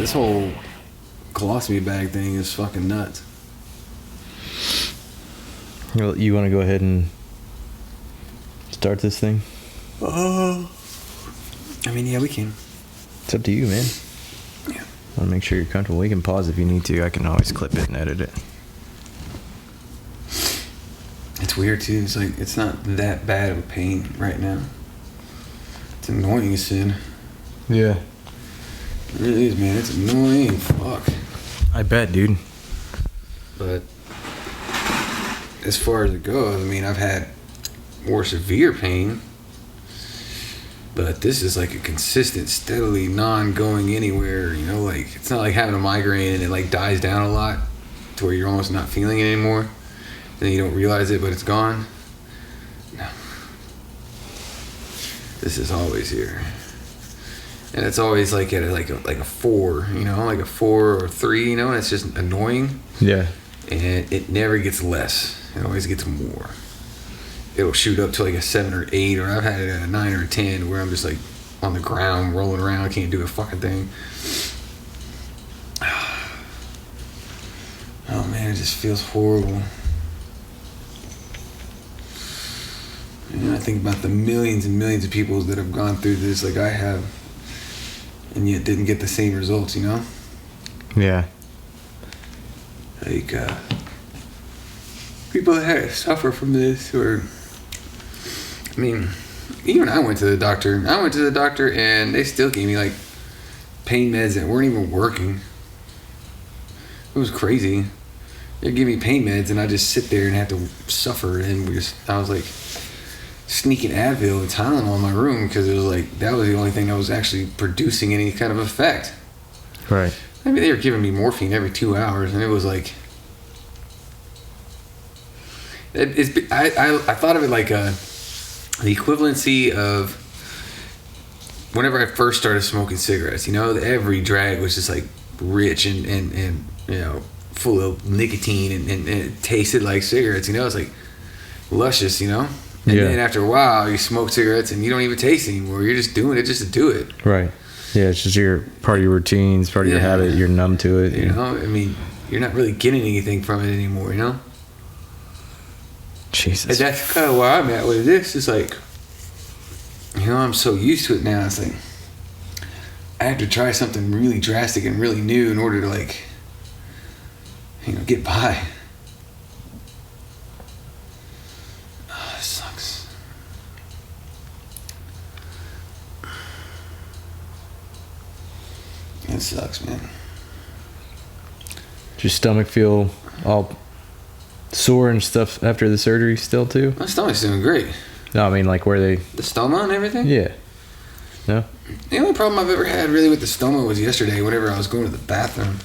This whole colostomy bag thing is fucking nuts. Well, you want to go ahead and start this thing? I mean, yeah, we can. It's up to you, man. Yeah. I want to make sure you're comfortable. We can pause if you need to. I can always clip it and edit it. It's weird too. It's like it's not that bad of a pain right now. It's annoying as sin. Yeah. It really is, man. It's annoying. Fuck. I bet, dude. But as far as it goes, I mean, I've had more severe pain, but this is like a consistent, steadily non-going anywhere. You know, like it's not like having a migraine and it like dies down a lot to where you're almost not feeling it anymore. Then you don't realize it, but it's gone. No. This is always here. And it's always like at like a 4, you know, like a 4 or 3, you know, and it's just annoying. Yeah. And it never gets less. It always gets more. It'll shoot up to like a 7 or 8, or I've had it at a 9 or a 10 where I'm just like on the ground rolling around. I can't do a fucking thing. Oh man, it just feels horrible. And I think about the millions and millions of people that have gone through this like I have, and yet didn't get the same results, you know? Yeah. Like, people that suffer from this, or, I mean, even I went to the doctor. And they still gave me, like, pain meds that weren't even working. It was crazy. They'd give me pain meds, and I just sit there and have to suffer, and I was like, sneaking Advil and Tylenol in my room because it was like that was the only thing that was actually producing any kind of effect. Right. I mean, they were giving me morphine every 2 hours, and it was like I thought of it like the equivalency of whenever I first started smoking cigarettes. You know, every drag was just like rich and you know, full of nicotine and it tasted like cigarettes. You know, it's like luscious. You know. And then after a while, you smoke cigarettes and you don't even taste anymore. You're just doing it just to do it. Right. Yeah, it's just part of your routine. It's part of your habit. You're numb to it. You know, I mean, you're not really getting anything from it anymore, you know? Jesus. And that's kind of where I'm at with this. It's like, you know, I'm so used to it now. It's like, I have to try something really drastic and really new in order to, like, you know, get by. It sucks, man. Does your stomach feel all sore and stuff after the surgery still too? My stomach's doing great. No, I mean like where they... The stoma and everything? Yeah. No? The only problem I've ever had really with the stoma was yesterday whenever I was going to the bathroom.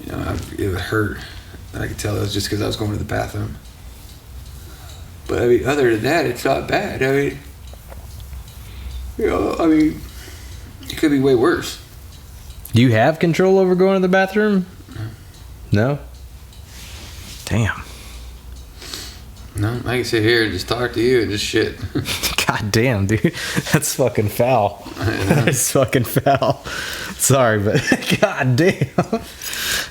You know, it would hurt. And I could tell it was just because I was going to the bathroom. But I mean, other than that, it's not bad. I mean, you know, it could be way worse. Do you have control over going to the bathroom? No? Damn. No, I can sit here and just talk to you and just shit. God damn, dude. That's fucking foul. That's fucking foul. Sorry, but god damn.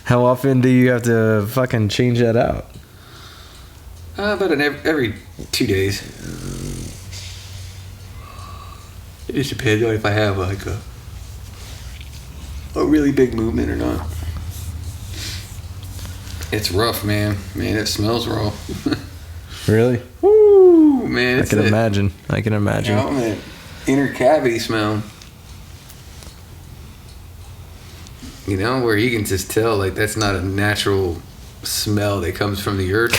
How often do you have to fucking change that out? About every 2 days. It just depends on if I have like a really big movement or not. It's rough, man. Man, it smells raw. Really? Woo, man. I can imagine. You know, man, inner cavity smell. You know, where you can just tell, like, that's not a natural smell that comes from the earth.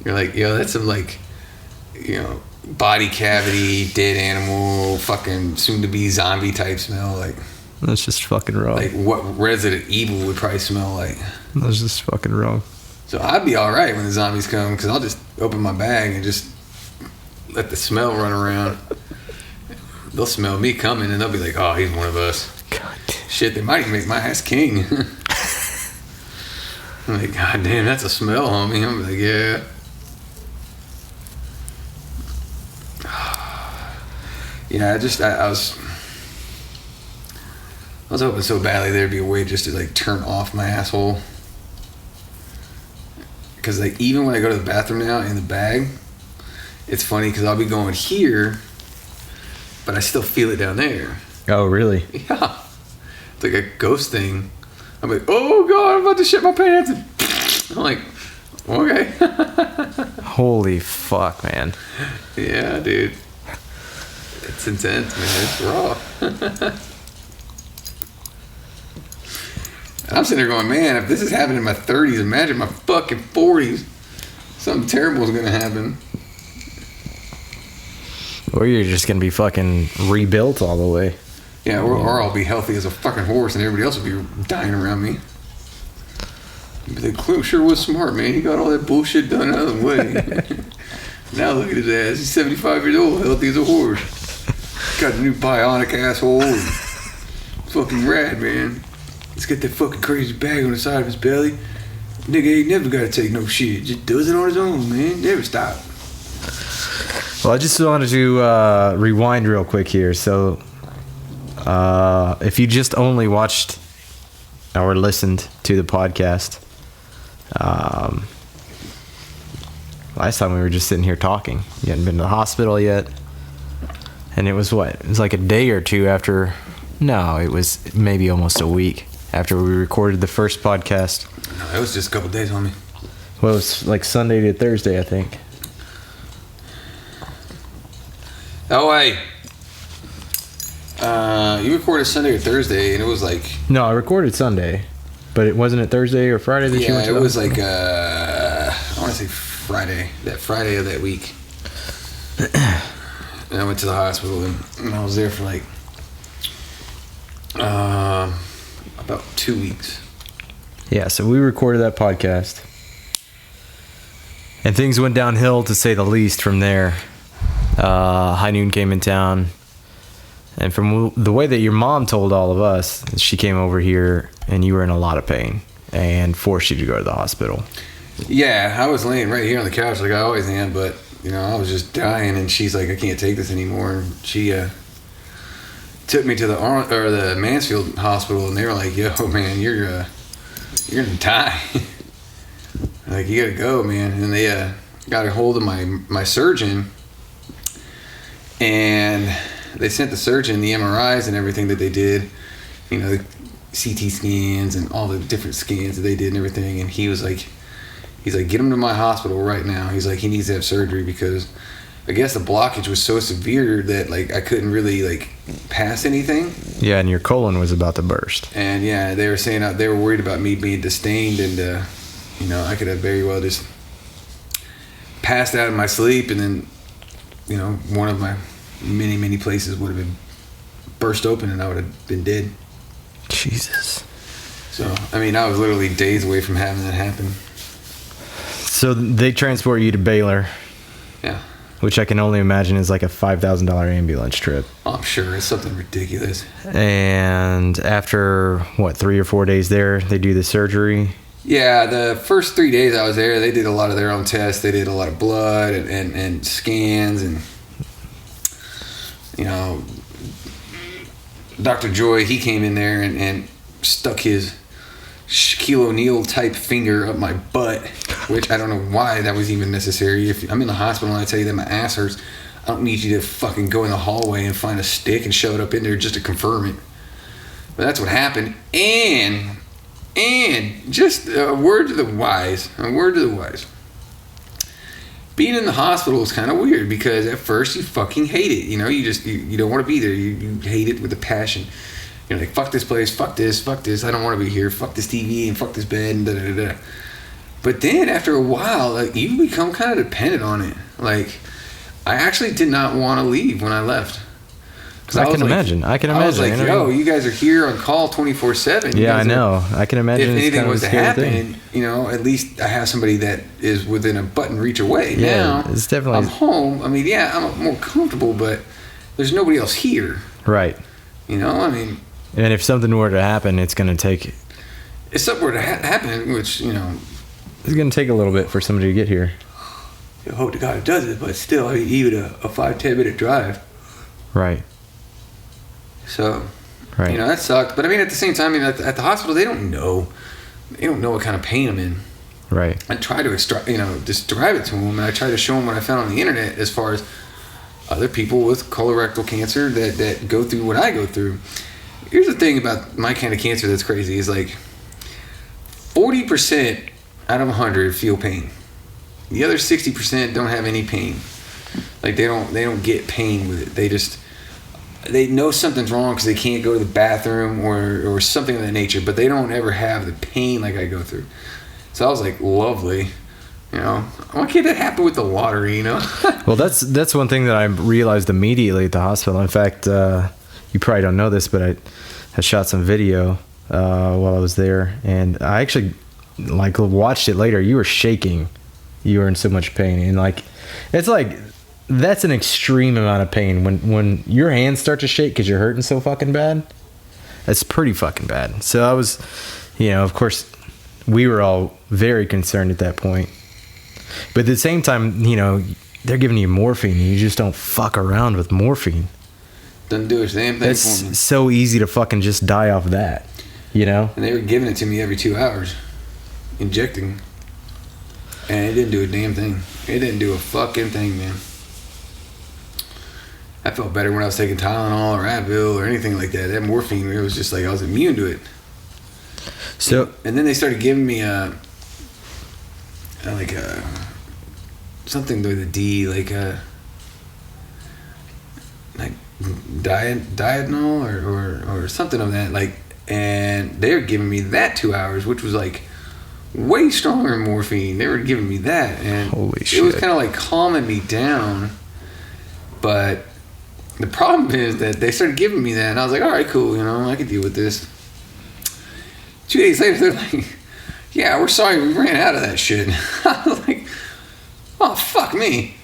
You're like, yo, that's some, like, you know, body cavity, dead animal, fucking soon-to-be zombie type smell, like. That's just fucking wrong. Like what Resident Evil would probably smell like. That's just fucking wrong. So I'd be alright when the zombies come because I'll just open my bag and just let the smell run around. They'll smell me coming and they'll be like, oh, he's one of us. God damn. Shit, they might even make my ass king. I'm like, god damn, that's a smell, homie. I'm like, yeah. Yeah, I was was hoping so badly there'd be a way just to like turn off my asshole. Because like even when I go to the bathroom now in the bag, it's funny because I'll be going here, but I still feel it down there. Oh, really? Yeah. It's like a ghost thing. I'm like, oh God, I'm about to shit my pants. And I'm like, okay. Holy fuck, man. Yeah, dude. It's intense, man. It's raw. I'm sitting there going, man, if this is happening in my 30s, imagine my fucking 40s. Something terrible is going to happen. Or you're just going to be fucking rebuilt all the way. Yeah, or I'll be healthy as a fucking horse and everybody else will be dying around me. But the Clint sure was smart, man. He got all that bullshit done out of the way. Now look at his ass. He's 75 years old, healthy as a horse. Got a new bionic asshole. Fucking rad, man. He's got that fucking crazy bag on the side of his belly. Nigga ain't never got to take no shit. Just does it on his own, man. Never stop. Well, I just wanted to rewind real quick here. So, if you just only watched or listened to the podcast, last time we were just sitting here talking. You hadn't been to the hospital yet. And it was what? It was like a day or two after. No, it was maybe almost a week after we recorded the first podcast. No, it was just a couple days on me. Well, it was like Sunday to Thursday, I think. Oh, hey. You recorded Sunday or Thursday, and it was like... No, I recorded Sunday, but it wasn't it Thursday or Friday that you went to it the was hospital? like, I want to say Friday. That Friday of that week. And I went to the hospital, and I was there for like... about 2 weeks. Yeah, so we recorded that podcast. And things went downhill, to say the least, from there. High Noon came in town. And from the way that your mom told all of us, she came over here and you were in a lot of pain and forced you to go to the hospital. Yeah, I was laying right here on the couch like I always am, but, you know, I was just dying, and she's like, I can't take this anymore. And she took me to the Mansfield Hospital, and they were like, yo, man, you're gonna die. Like, you gotta go, man. And they got a hold of my surgeon, and they sent the surgeon the MRIs and everything that they did, you know, the CT scans and all the different scans that they did and everything. And he's like, get him to my hospital right now. He's like, he needs to have surgery because I guess the blockage was so severe that like I couldn't really like pass anything. Yeah, and your colon was about to burst. And yeah, they were saying they were worried about me being disdained, and you know, I could have very well just passed out in my sleep, and then, you know, one of my many places would have been burst open, and I would have been dead. Jesus. So I mean, I was literally days away from having that happen. So they transport you to Baylor. Yeah. Which I can only imagine is like a $5,000 ambulance trip. I'm sure it's something ridiculous. And after, 3 or 4 days there, they do the surgery? Yeah, the first 3 days I was there, they did a lot of their own tests. They did a lot of blood and scans. And, you know, Dr. Joy, he came in there and stuck his Shaquille O'Neal type finger up my butt, which I don't know why that was even necessary. If I'm in the hospital and I tell you that my ass hurts, I don't need you to fucking go in the hallway and find a stick and shove it up in there just to confirm it. But that's what happened. And just a word to the wise. Being in the hospital is kind of weird because at first you fucking hate it. You know, you don't want to be there. You hate it with a passion. You're like, fuck this place, fuck this, I don't want to be here, fuck this TV, and fuck this bed, and da-da-da-da. But then, after a while, like, you become kind of dependent on it. Like, I actually did not want to leave when I left. I can imagine. I was like, yo, you guys are here on call 24/7. Yeah, I know. I can imagine. If anything was to happen, thing. you know, at least I have somebody that is within a button reach away. Yeah, now, it's definitely. I'm home. I mean, yeah, I'm more comfortable, but there's nobody else here. Right. You know, I mean. And if something were to happen, it's going to take... If something were to happen, which, you know... It's going to take a little bit for somebody to get here. I hope to God it does it, but still, I mean, even a 5-10 minute drive. Right. So, Right. You know, that sucked. But I mean, at the same time, at the hospital, they don't know what kind of pain I'm in. Right. I try to describe it to them, and I try to show them what I found on the internet as far as other people with colorectal cancer that go through what I go through. Here's the thing about my kind of cancer that's crazy is like 40% out of 100 feel pain. The other 60% don't have any pain. Like they don't get pain with it. They know something's wrong because they can't go to the bathroom or something of that nature, but they don't ever have the pain like I go through. So I was like, lovely. You know, why can't that happen with the lottery, you know? Well, that's one thing that I realized immediately at the hospital. In fact, you probably don't know this, but I shot some video while I was there, and I actually like watched it later. You were shaking. You were in so much pain, and like it's like that's an extreme amount of pain when your hands start to shake because you're hurting so fucking bad. That's pretty fucking bad. So I was, you know, of course, we were all very concerned at that point. But at the same time, you know, they're giving you morphine. You just don't fuck around with morphine. Doesn't do a damn thing It's for me. so easy to fucking just die off that, you know? And they were giving it to me every 2 hours, injecting. And it didn't do a damn thing. It didn't do a fucking thing, man. I felt better when I was taking Tylenol or Advil or anything like that. That morphine, it was just like I was immune to it. So, and then they started giving me something with a D, like Dianol or something of that, like, and they were giving me that 2 hours, which was like way stronger than morphine. They were giving me that, and holy shit. It was kind of like calming me down. But the problem is that they started giving me that, and I was like, all right, cool, you know, I can deal with this. 2 days later, they're like, yeah, we're sorry, we ran out of that shit. I was like, oh, fuck me.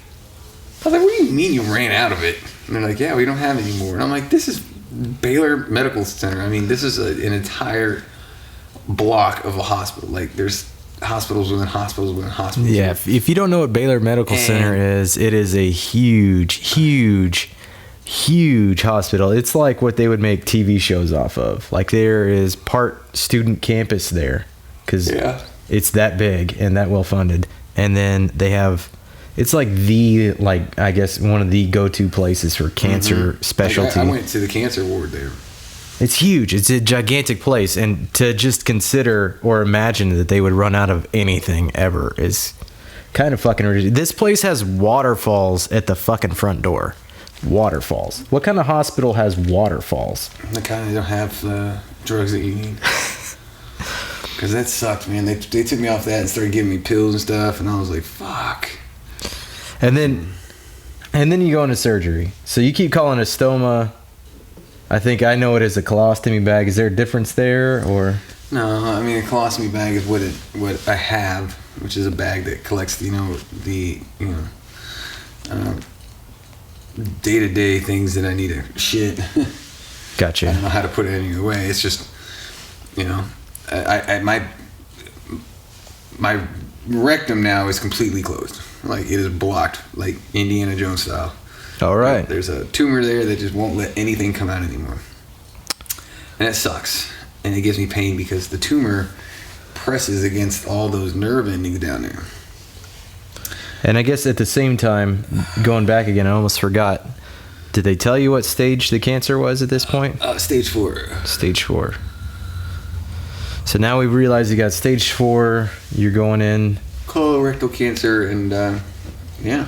I was like, what do you mean you ran out of it? And they're like, yeah, we don't have it anymore. And I'm like, this is Baylor Medical Center. I mean, this is an entire block of a hospital. Like, there's hospitals within hospitals within hospitals. Yeah, if you don't know what Baylor Medical Center is, it is a huge hospital. It's like what they would make TV shows off of. Like, there is part student campus there because it's that big and that well funded. And then they have, it's like I guess one of the go-to places for cancer specialty. Like I went to the cancer ward there. It's huge. It's a gigantic place. And to just consider or imagine that they would run out of anything ever is kind of fucking ridiculous. This place has waterfalls at the fucking front door. Waterfalls. What kind of hospital has waterfalls? The kind that don't have the drugs that you need. Because that sucked, man. They took me off that and started giving me pills and stuff, and I was like, fuck. And then you go into surgery. So you keep calling it a stoma. I think I know it as a colostomy bag. Is there a difference there, or? No, I mean, a colostomy bag is what I have, which is a bag that collects, day-to-day things that I need to shit. Gotcha. I don't know how to put it any other way. It's just, my rectum now is completely closed. Like, it is blocked, like Indiana Jones style. All right. There's a tumor there that just won't let anything come out anymore. And it sucks. And it gives me pain because the tumor presses against all those nerve endings down there. And I guess at the same time, going back again, I almost forgot. Did they tell you what stage the cancer was at this point? Stage 4. Stage 4. So now we've realized you got stage 4. You're going in. Colorectal cancer, and yeah.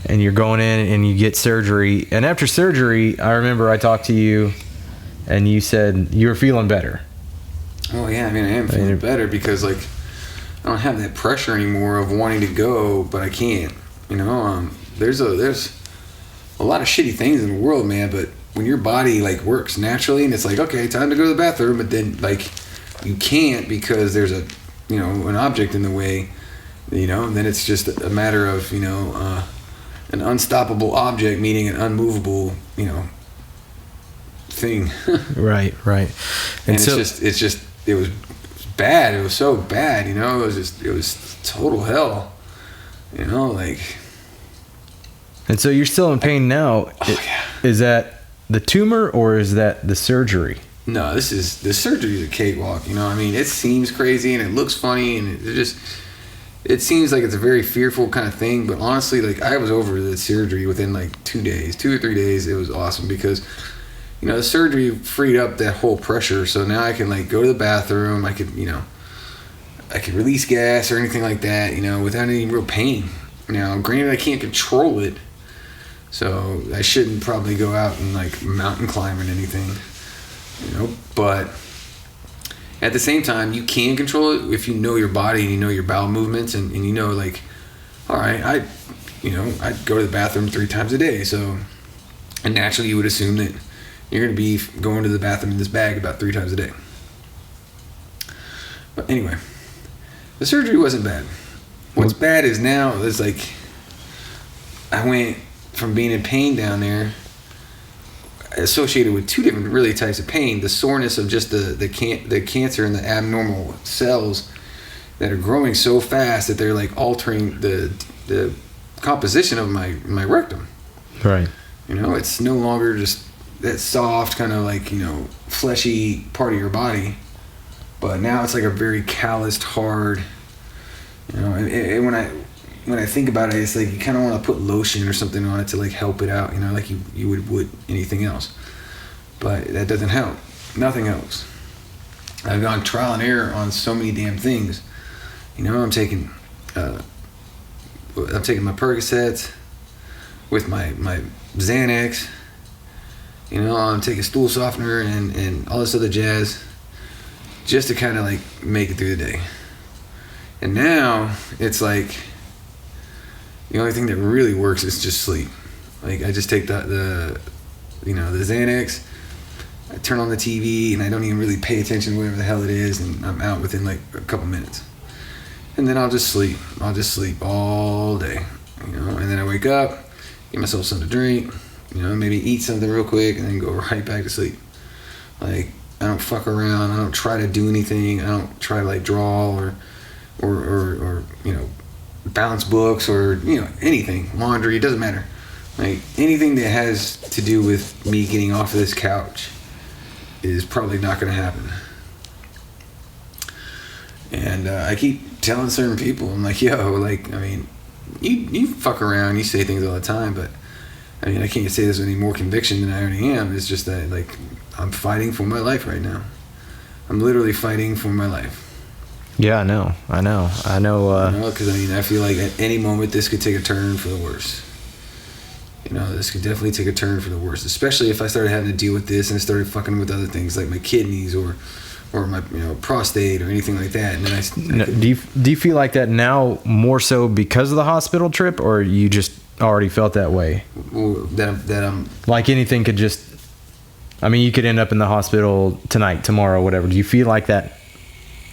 And you're going in and you get surgery. And after surgery, I remember I talked to you and you said you were feeling better. Oh, yeah. I mean, I am feeling better because, like, I don't have that pressure anymore of wanting to go, but I can't. There's a lot of shitty things in the world, man, but when your body, like, works naturally and it's like, okay, time to go to the bathroom, but then, like, you can't because there's an object in the way, then it's just a matter of, an unstoppable object meaning an unmovable, thing. Right. And it was bad. It was so bad, it was total hell, like. And so you're still in pain now. Oh, yeah. Is that the tumor or is that the surgery? No, the surgery is a cakewalk. You know, I mean, it seems crazy and it looks funny and it seems like it's a very fearful kind of thing. But honestly, like I was over the surgery within like 2 or 3 days. It was awesome because, you know, the surgery freed up that whole pressure. So now I can like go to the bathroom. I could release gas or anything like that, you know, without any real pain. Now, granted, I can't control it, so I shouldn't probably go out and like mountain climb or anything. You know, but at the same time, you can control it if you know your body and you know your bowel movements and you know, like, all right, I go to the bathroom 3 times a day. So, and naturally you would assume that you're going to be going to the bathroom in this bag about 3 times a day. But anyway, the surgery wasn't bad. What's bad is now is like I went from being in pain down there associated with 2 different really types of pain. The soreness of just the cancer and the abnormal cells that are growing so fast that they're like altering the composition of my rectum. Right. You know, it's no longer just that soft kind of like, you know, fleshy part of your body, but now it's like a very calloused, hard, you know, and when I think about it, it's like you kind of want to put lotion or something on it to like help it out, you know, like you would anything else. But that doesn't help. Nothing helps. I've gone trial and error on so many damn things. You know, I'm taking my Percocets with my Xanax. You know, I'm taking stool softener and all this other jazz just to kind of like make it through the day. And now it's like the only thing that really works is just sleep. Like I just take the Xanax, I turn on the TV, and I don't even really pay attention to whatever the hell it is, and I'm out within like a couple minutes. And then I'll just sleep. I'll just sleep all day, you know. And then I wake up, get myself something to drink, you know, maybe eat something real quick, and then go right back to sleep. Like I don't fuck around. I don't try to do anything. I don't try to like draw or you know, balance books or, you know, anything, laundry, it doesn't matter. Like anything that has to do with me getting off of this couch is probably not going to happen. And I keep telling certain people, I'm like, yo, like, I mean, you fuck around, you say things all the time, but I mean, I can't say this with any more conviction than I already am. It's just that, like, I'm fighting for my life right now. I'm literally fighting for my life. Yeah, I know. Because I mean, I feel like at any moment this could take a turn for the worse. You know, this could definitely take a turn for the worse, especially if I started having to deal with this and I started fucking with other things like my kidneys or my, you know, prostate or anything like that. And then do you feel like that now more so because of the hospital trip, or you just already felt that way? That I'm like anything could just, I mean, you could end up in the hospital tonight, tomorrow, whatever. Do you feel like that?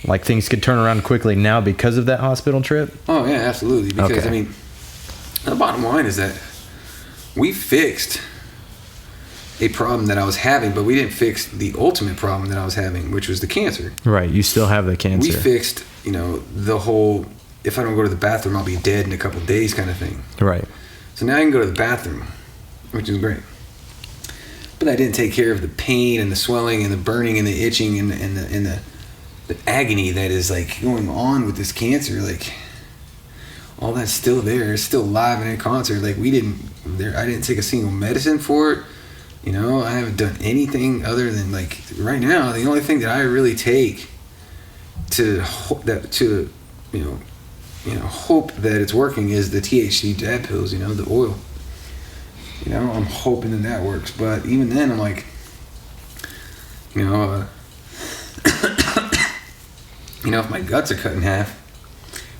Like things could turn around quickly now because of that hospital trip? Oh, yeah, absolutely. Because, okay. I mean, the bottom line is that we fixed a problem that I was having, but we didn't fix the ultimate problem that I was having, which was the cancer. Right. You still have the cancer. We fixed, you know, the whole, if I don't go to the bathroom, I'll be dead in a couple of days kind of thing. Right. So now I can go to the bathroom, which is great. But I didn't take care of the pain and the swelling and the burning and the itching and the agony that is like going on with this cancer. Like all that's still there. It's still live and in concert. Like I didn't take a single medicine for it. You know, I haven't done anything other than like right now. The only thing that I really take to hope that it's working is the THC dab pills. You know, the oil. You know, I'm hoping that works. But even then, I'm like, you know. You know, if my guts are cut in half,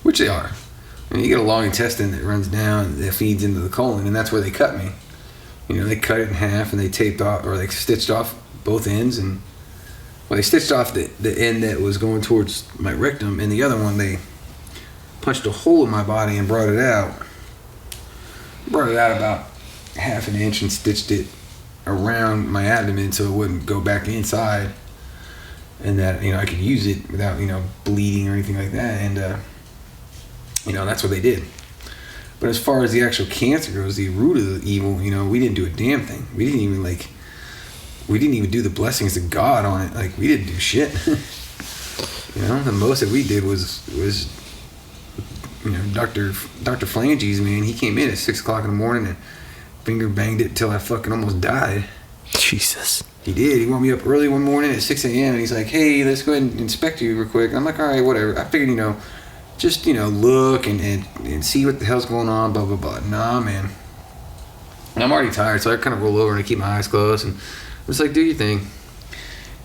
which they are, I mean, you get a long intestine that runs down, that feeds into the colon, and that's where they cut me. You know, they cut it in half and they taped off, or they stitched off both ends, and well, they stitched off the end that was going towards my rectum, and the other one they punched a hole in my body and brought it out about half an inch and stitched it around my abdomen so it wouldn't go back inside. And that, you know, I could use it without, you know, bleeding or anything like that. And, you know, that's what they did. But as far as the actual cancer goes, the root of the evil, you know, we didn't do a damn thing. We didn't even, like, we didn't even do the blessings of God on it. Like, we didn't do shit. The most that we did was Dr. Flanges, man, he came in at 6 o'clock in the morning and finger banged it till I fucking almost died. Jesus. He did. He woke me up early one morning at 6 a.m. and he's like, hey, let's go ahead and inspect you real quick. I'm like, all right, whatever. I figured, just, look and see what the hell's going on, blah, blah, blah. Nah, man. And I'm already tired, so I kind of roll over and I keep my eyes closed and I was like, do your thing.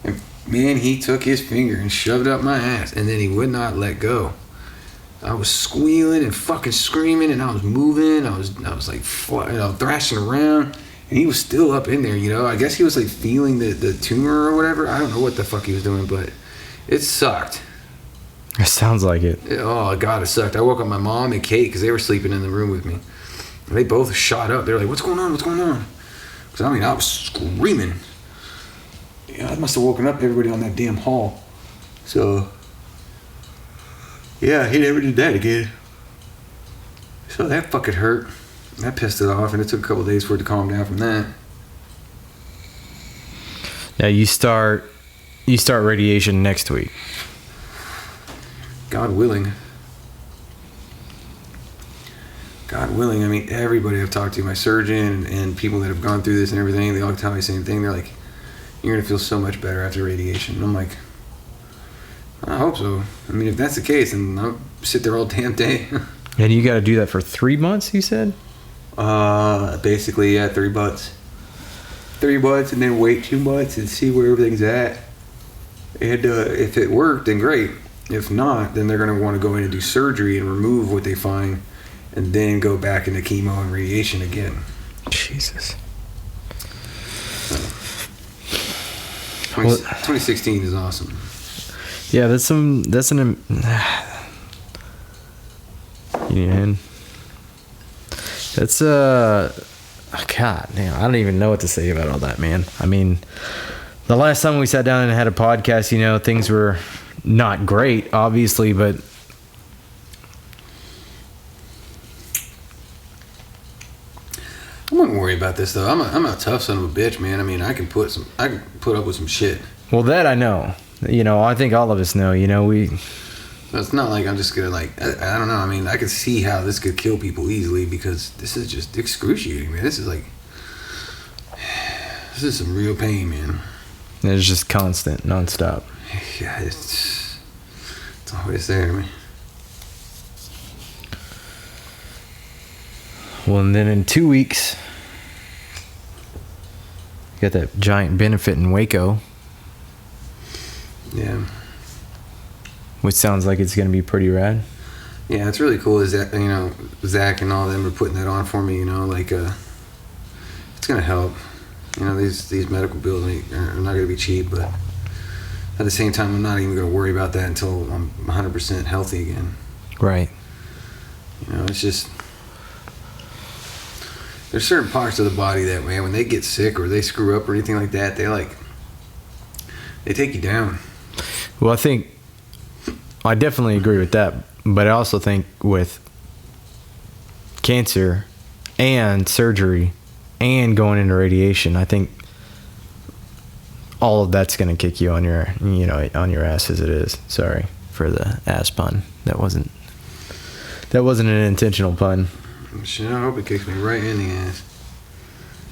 And, man, he took his finger and shoved it up my ass and then he would not let go. I was squealing and fucking screaming and I was moving. I was like, thrashing around. And he was still up in there, I guess he was like feeling the tumor or whatever. I don't know what the fuck he was doing, but it sucked. It sounds like it. Oh, God, it sucked. I woke up my mom and Kate because they were sleeping in the room with me. And they both shot up. They were like, what's going on? What's going on? Because, I was screaming. I must have woken up everybody on that damn hall. So, yeah, he never did that again. So that fucking hurt. That pissed it off, and it took a couple of days for it to calm down from that. Now you start radiation next week. God willing. God willing. I mean, everybody I've talked to, my surgeon and people that have gone through this and everything, they all tell me the same thing. They're like, you're going to feel so much better after radiation. And I'm like, I hope so. I mean, if that's the case, then I'll sit there all damn day. And you got to do that for 3 months, you said? Basically, yeah, 3 months. 3 months and then wait 2 months and see where everything's at. And if it worked, then great. If not, then they're going to want to go in and do surgery and remove what they find and then go back into chemo and radiation again. Jesus. 2016 is awesome. Yeah, that's an that's God damn, I don't even know what to say about all that, man. I mean, the last time we sat down and had a podcast, things were not great, obviously, but I wouldn't worry about this though. I'm a tough son of a bitch, man. I mean, I can put up with some shit. Well, that I know. I think all of us know. It's not like I'm just gonna I don't know. I mean, I can see how this could kill people easily because this is just excruciating, man. This is some real pain, man. It's just constant, nonstop. Yeah, it's always there, man. Well, and then in 2 weeks, you got that giant benefit in Waco. Yeah. Which sounds like it's going to be pretty rad. Yeah, it's really cool. Is that Zach and all of them are putting that on for me. It's going to help. These medical bills are not going to be cheap, but at the same time, I'm not even going to worry about that until I'm 100% healthy again. Right. It's just there's certain parts of the body that, man, when they get sick or they screw up or anything like that, they take you down. Well, I definitely agree with that, but I also think with cancer and surgery and going into radiation, I think all of that's going to kick you on your ass as it is. Sorry for the ass pun. That wasn't an intentional pun. Shit, I hope it kicks me right in the ass.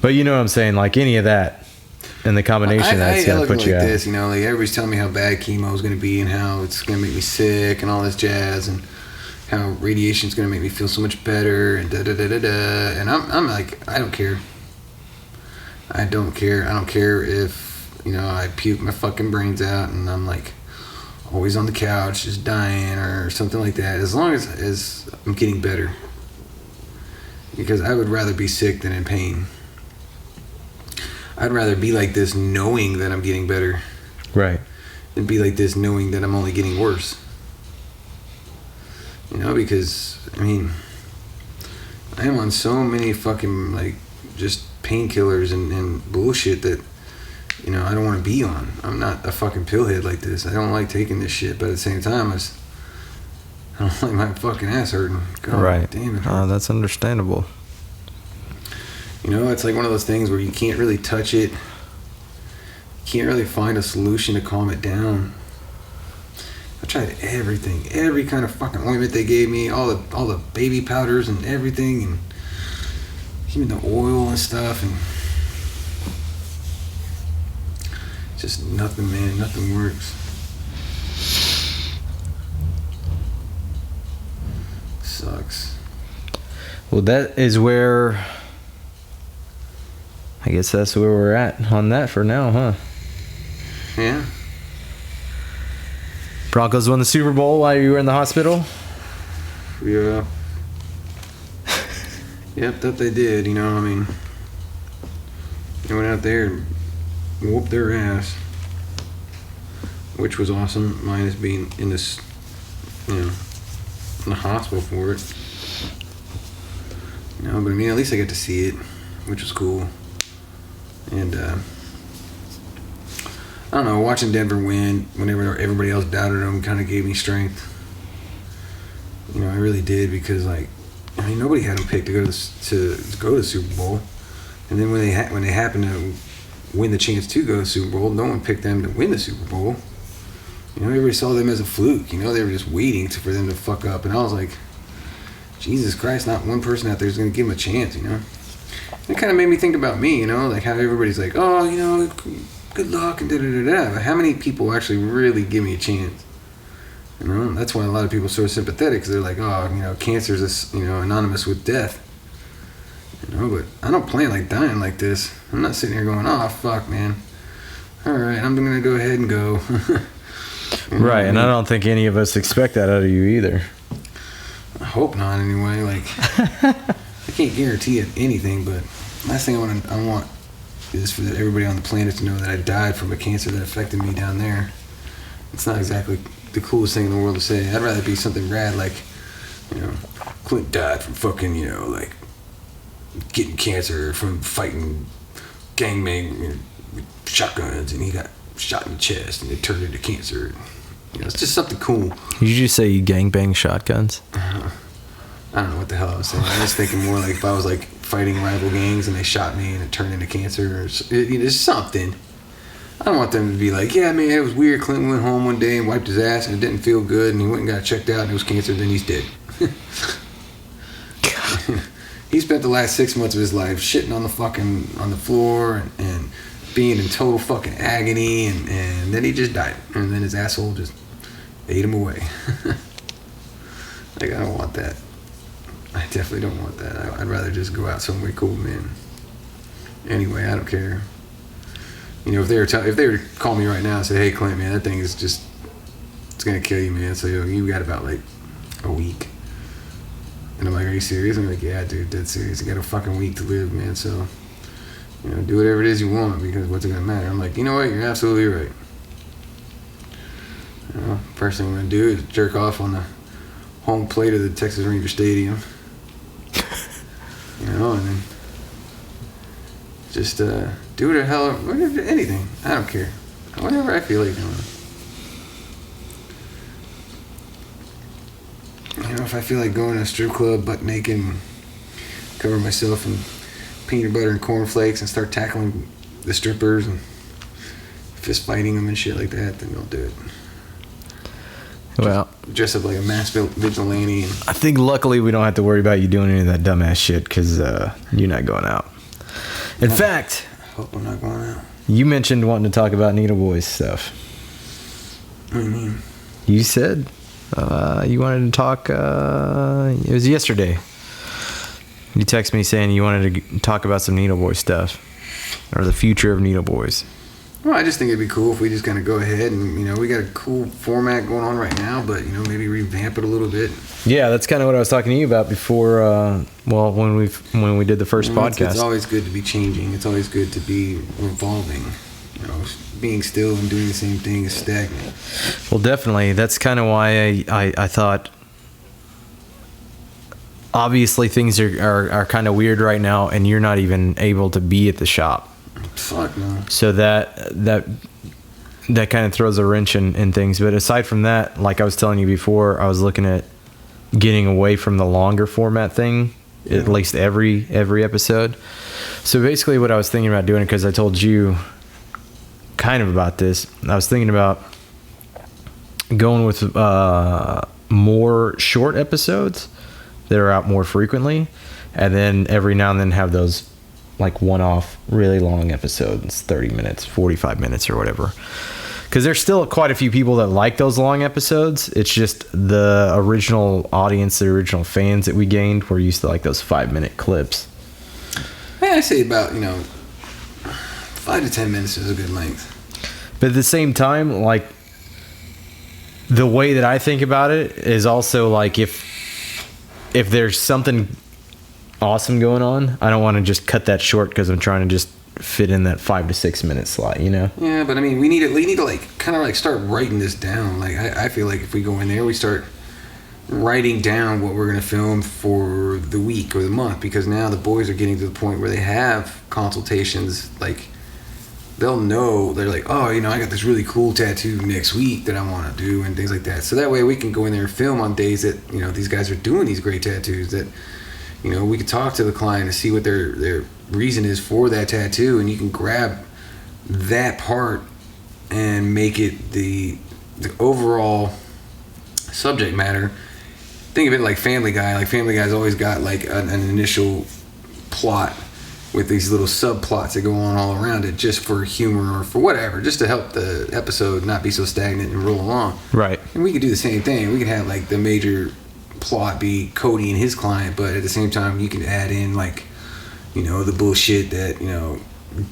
But you know what I'm saying? Like any of that and the combination of that's going to put you out. This, everybody's telling me how bad chemo is going to be and how it's going to make me sick and all this jazz and how radiation is going to make me feel so much better and da-da-da-da-da. And I'm like, I don't care. I don't care if, I puke my fucking brains out and I'm like always on the couch just dying or something like that. As long as I'm getting better. Because I would rather be sick than in pain. I'd rather be like this knowing that I'm getting better. Right. Than be like this knowing that I'm only getting worse. Because, I mean, I am on so many fucking, just painkillers and bullshit that, I don't want to be on. I'm not a fucking pillhead like this. I don't like taking this shit, but at the same time, I don't like my fucking ass hurting. God right. Damn it. That's understandable. It's like one of those things where you can't really touch it. can't really find a solution to calm it down. I tried everything, every kind of fucking ointment they gave me, all the baby powders and everything, and even the oil and stuff, and just nothing, man. Nothing works. Sucks. Well, that is where, I guess that's where we're at on that for now, huh? Yeah. Broncos won the Super Bowl while you were in the hospital? Yeah. Yep, that they did, you know, I mean, they went out there and whooped their ass, which was awesome, minus being in this, you know, in the hospital for it. You know, but I mean, at least I got to see it, which was cool. And, I don't know, watching Denver win whenever everybody else doubted them kind of gave me strength. You know, I really did, because, like, I mean, nobody had them picked to go to the Super Bowl. And then when they happened to win the chance to go to the Super Bowl, no one picked them to win the Super Bowl. You know, everybody saw them as a fluke. You know, they were just waiting for them to fuck up. And I was like, Jesus Christ, not one person out there is going to give them a chance, you know? It kind of made me think about me, you know, like how everybody's like, oh, you know, good luck and da-da-da-da. But how many people actually really give me a chance? You know, that's why a lot of people are so sympathetic, because they're like, oh, you know, cancer is, you know, anonymous with death. You know, but I don't plan like dying like this. I'm not sitting here going, oh, fuck, man. All right, I'm going to go ahead and go. Right, and I don't think any of us expect that out of you either. I hope not, anyway. Like, I can't guarantee anything, but last thing I want is for everybody on the planet to know that I died from a cancer that affected me down there. It's not exactly the coolest thing in the world to say. I'd rather be something rad like, you know, Clint died from fucking, you know, like, getting cancer from fighting gangbang, you know, with shotguns, and he got shot in the chest and it turned into cancer. You know, it's just something cool. Did you just say you gangbang shotguns? I don't know what the hell I was saying. I was thinking more like if I was like fighting rival gangs and they shot me and it turned into cancer, or you know, it's something. I don't want them to be like, yeah, man, it was weird. Clinton went home one day and wiped his ass and it didn't feel good, and he went and got checked out and it was cancer, then he's dead. He spent the last 6 months of his life shitting on the floor and being in total fucking agony, and then he just died, and then his asshole just ate him away. Like, I don't want that. I definitely don't want that. I'd rather just go out somewhere cool, man. Anyway, I don't care. You know, if they were to call me right now and say, hey, Clint, man, that thing is just, it's gonna kill you, man. So you got about like a week. And I'm like, are you serious? I'm like, yeah, dude, dead serious. You got a fucking week to live, man. So, you know, do whatever it is you want, because what's it gonna matter? I'm like, you know what? You're absolutely right. You know, first thing I'm gonna do is jerk off on the home plate of the Texas Ranger Stadium. You know, and then just do whatever the hell, anything. I don't care. Whatever I feel like doing. You know, if I feel like going to a strip club butt naked and cover myself in peanut butter and cornflakes and start tackling the strippers and fist fighting them and shit like that, then I'll do it. Well, dress up like a mass vigilante. And I think luckily we don't have to worry about you doing any of that dumbass shit, because you're not going out. In fact, I hope I'm not going out. You mentioned wanting to talk about Needle Boys stuff. What do you mean? You said you wanted to talk, it was yesterday. You texted me saying you wanted to talk about some Needle Boy stuff, or the future of Needle Boys. Well, I just think it'd be cool if we just kind of go ahead and, you know, we got a cool format going on right now, but, you know, maybe revamp it a little bit. Yeah, that's kind of what I was talking to you about before, when we did the first podcast. It's always good to be changing. It's always good to be evolving. You know, being still and doing the same thing is stagnant. Well, definitely. That's kind of why I thought, obviously things are kind of weird right now, and you're not even able to be at the shop. Fuck no. So that kind of throws a wrench in things. But aside from that, like I was telling you before, I was looking at getting away from the longer format thing, at least every episode. So basically what I was thinking about doing, because I told you kind of about this. I was thinking about going with more short episodes that are out more frequently, and then every now and then have those like one-off really long episodes, 30 minutes, 45 minutes or whatever. Because there's still quite a few people that like those long episodes. It's just the original audience, the original fans that we gained were used to like those 5-minute clips. I say about, 5 to 10 minutes is a good length. But at the same time, like, the way that I think about it is also like if there's something awesome going on, I don't want to just cut that short because I'm trying to just fit in that 5 to 6 minute slot, Yeah, but I mean, we need to like kind of like start writing this down. Like I feel like if we go in there, we start writing down what we're gonna film for the week or the month, because now the boys are getting to the point where they have consultations. Like they'll know, they're like, oh, I got this really cool tattoo next week that I want to do and things like that. So that way we can go in there and film on days that these guys are doing these great tattoos, that we could talk to the client and see what their reason is for that tattoo, and you can grab that part and make it the overall subject matter. Think of it like Family Guy. Like Family Guy's always got like an initial plot with these little subplots that go on all around it, just for humor or for whatever, just to help the episode not be so stagnant and roll along. Right. And we could do the same thing. We could have like the major plot be Cody and his client, but at the same time you can add in like the bullshit that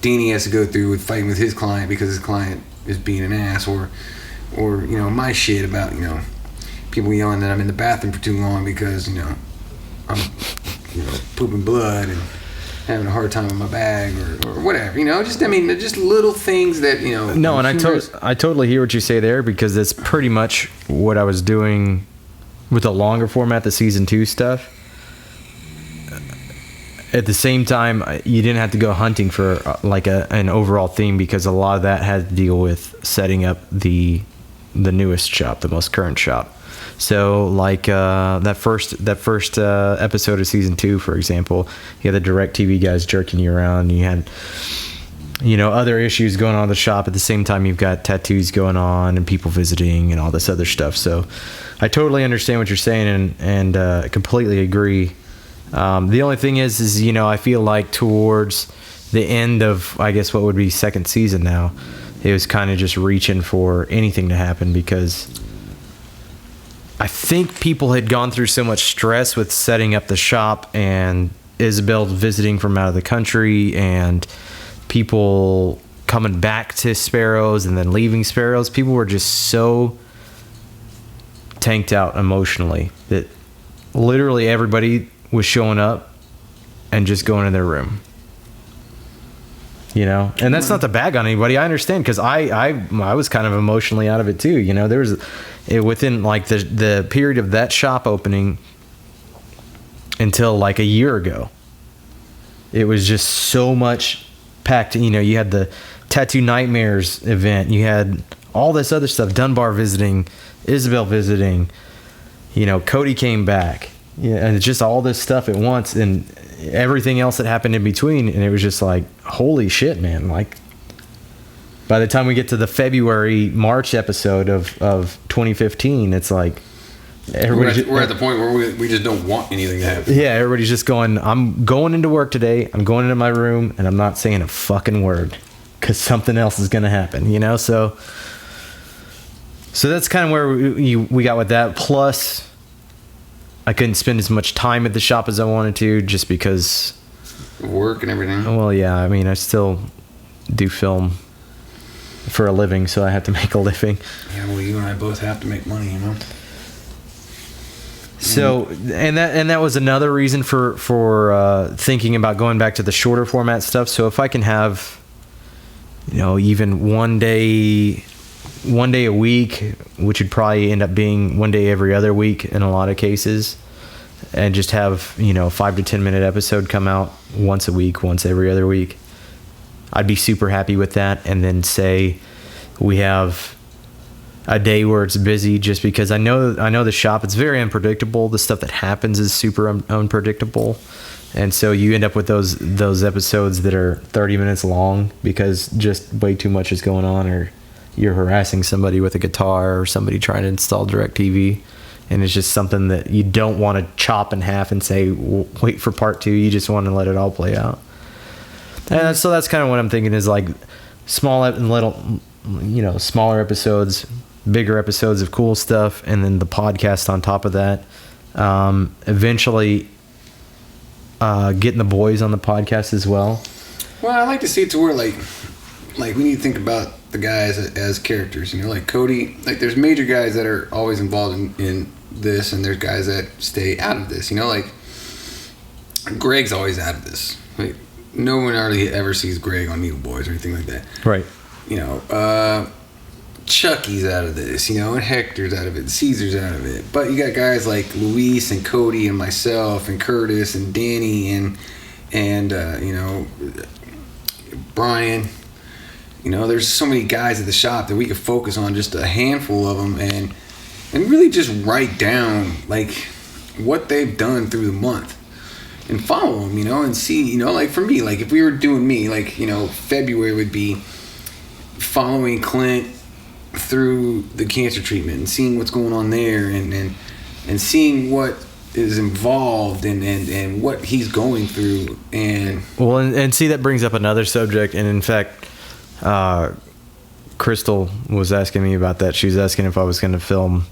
Danny has to go through with fighting with his client because his client is being an ass, or my shit about people yelling that I'm in the bathroom for too long because I'm pooping blood and having a hard time with my bag or whatever, just little things that No, and I totally hear what you say there, because that's pretty much what I was doing with the longer format, the season 2 stuff. At the same time, you didn't have to go hunting for like an overall theme, because a lot of that had to deal with setting up the newest shop, the most current shop. So like that first episode of season 2, for example, you had the DirecTV guys jerking you around. You had other issues going on in the shop. At the same time, you've got tattoos going on and people visiting and all this other stuff. So I totally understand what you're saying and completely agree. The only thing is I feel like towards the end of, I guess, what would be second season now, it was kind of just reaching for anything to happen, because I think people had gone through so much stress with setting up the shop and Isabel visiting from out of the country and people coming back to Sparrows and then leaving Sparrows. People were just so tanked out emotionally that literally everybody was showing up and just going in their room, and that's not to bag on anybody. I understand, because I was kind of emotionally out of it too. There was within like the period of that shop opening until like a year ago, it was just so much packed. You had the Tattoo Nightmares event, you had all this other stuff, Dunbar visiting, Isabel visiting, Cody came back. Yeah, and it's just all this stuff at once and everything else that happened in between, and it was just like, holy shit, man. Like, by the time we get to the March episode of 2015, it's like we're at the point where we just don't want anything to happen. Yeah, everybody's just going, I'm going into work today, I'm going into my room, and I'm not saying a fucking word because something else is going to happen, so that's kind of where we got with that. Plus, I couldn't spend as much time at the shop as I wanted to, just because work and everything. Well, yeah, I mean, I still do film for a living, so I have to make a living. Yeah, well, you and I both have to make money, So, and that was another reason for thinking about going back to the shorter format stuff. So if I can have, even one day a week, which would probably end up being one day every other week in a lot of cases, and just have 5 to 10 minute episode come out once a week, once every other week, I'd be super happy with that. And then say we have a day where it's busy, just because I know the shop, it's very unpredictable. The stuff that happens is super unpredictable. And so you end up with those episodes that are 30 minutes long because just way too much is going on, or you're harassing somebody with a guitar, or somebody trying to install DirecTV, and it's just something that you don't want to chop in half and say, wait for part 2. You just want to let it all play out. And so that's kind of what I'm thinking, is like smaller episodes, bigger episodes of cool stuff, and then the podcast on top of that. Eventually getting the boys on the podcast as well. Well, I like to see it to where like we need to think about the guys as characters, like Cody. Like, there's major guys that are always involved in this, and there's guys that stay out of this. Like Greg's always out of this. Like, no one hardly ever sees Greg on Needle Boys or anything like that. Right. Chucky's out of this, and Hector's out of it, Caesar's out of it. But you got guys like Luis and Cody and myself and Curtis and Danny and Brian. There's so many guys at the shop that we could focus on, just a handful of them, and really just write down like what they've done through the month and follow them, and see, like for me, like if we were doing me, like, February would be following Clint through the cancer treatment and seeing what's going on there, and seeing what is involved and what he's going through. And see, that brings up another subject. And in fact, Crystal was asking me about that. She was asking if I was going to film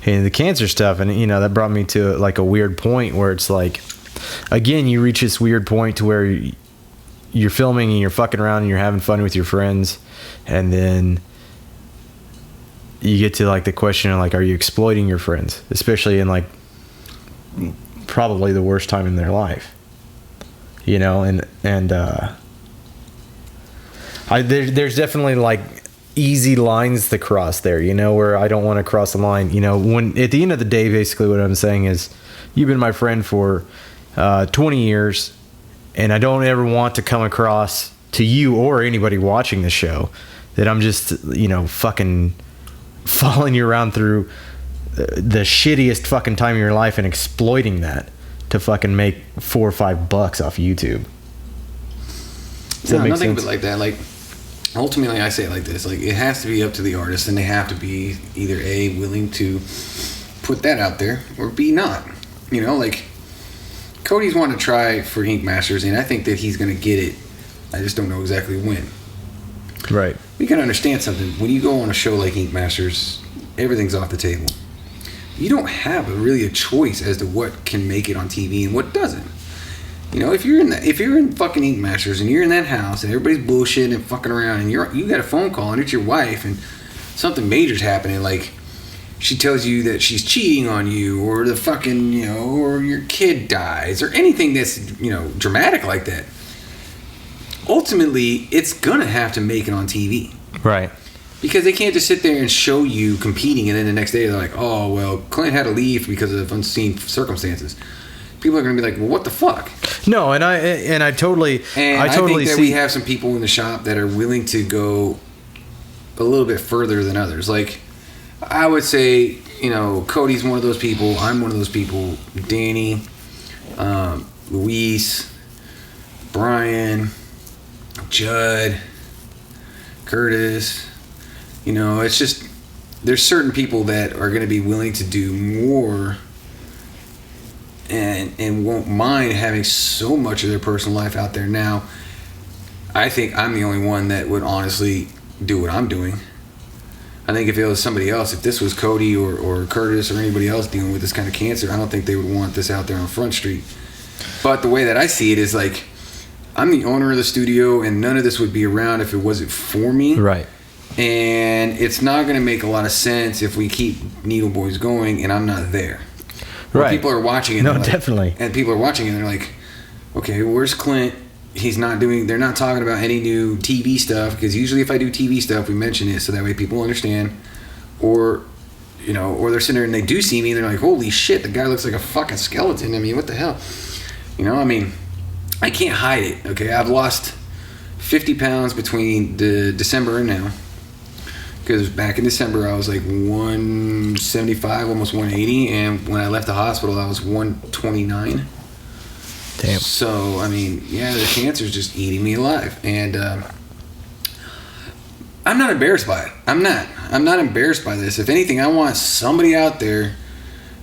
the cancer stuff, and that brought me to like a weird point where it's like, again, you reach this weird point to where you're filming and you're fucking around and you're having fun with your friends, and then you get to like the question of like, are you exploiting your friends, especially in like probably the worst time in their life, there's definitely like easy lines to cross there, where I don't want to cross the line. When at the end of the day, basically what I'm saying is, you've been my friend for 20 years, and I don't ever want to come across to you or anybody watching the show that I'm just fucking following you around through the shittiest fucking time of your life and exploiting that to fucking make $4 or $5 off YouTube. Does that make nothing sense? But like that. Like, ultimately, I say it like this: like, it has to be up to the artist, and they have to be either A, willing to put that out there, or B, not. Like Cody's wanting to try for Ink Masters, and I think that he's going to get it. I just don't know exactly when. Right. We can understand something. When you go on a show like Ink Masters, everything's off the table. You don't have really a choice as to what can make it on TV and what doesn't. If you're in fucking Ink Masters and you're in that house and everybody's bullshitting and fucking around, and you got a phone call and it's your wife and something major's happening, like she tells you that she's cheating on you, or the fucking, or your kid dies, or anything that's, dramatic like that. Ultimately, it's gonna have to make it on TV. Right. Because they can't just sit there and show you competing, and then the next day they're like, oh, well, Clint had to leave because of unseen circumstances. People are gonna be like, well, what the fuck? No, and I totally think that we have some people in the shop that are willing to go a little bit further than others. Like, I would say, Cody's one of those people. I'm one of those people. Danny, Luis, Brian, Judd, Curtis. It's just, there's certain people that are going to be willing to do more and won't mind having so much of their personal life out there. Now, I think I'm the only one that would honestly do what I'm doing. I think if it was somebody else, if this was Cody or Curtis or anybody else dealing with this kind of cancer, I don't think they would want this out there on Front Street. But the way that I see it is like, I'm the owner of the studio, and none of this would be around if it wasn't for me. Right. And it's not going to make a lot of sense if we keep Needle Boys going and I'm not there. Right. People are watching it. No, definitely. And people are watching it and they're like, okay, where's Clint? They're not talking about any new TV stuff, because usually if I do TV stuff, we mention it so that way people understand. Or they're sitting there and they do see me and they're like, holy shit, the guy looks like a fucking skeleton. I mean, what the hell? I can't hide it, okay? I've lost 50 pounds between the December and now. Because back in December, I was like 175, almost 180. And when I left the hospital, I was 129. Damn. So, I mean, yeah, the cancer's just eating me alive. And I'm not embarrassed by it. I'm not embarrassed by this. If anything, I want somebody out there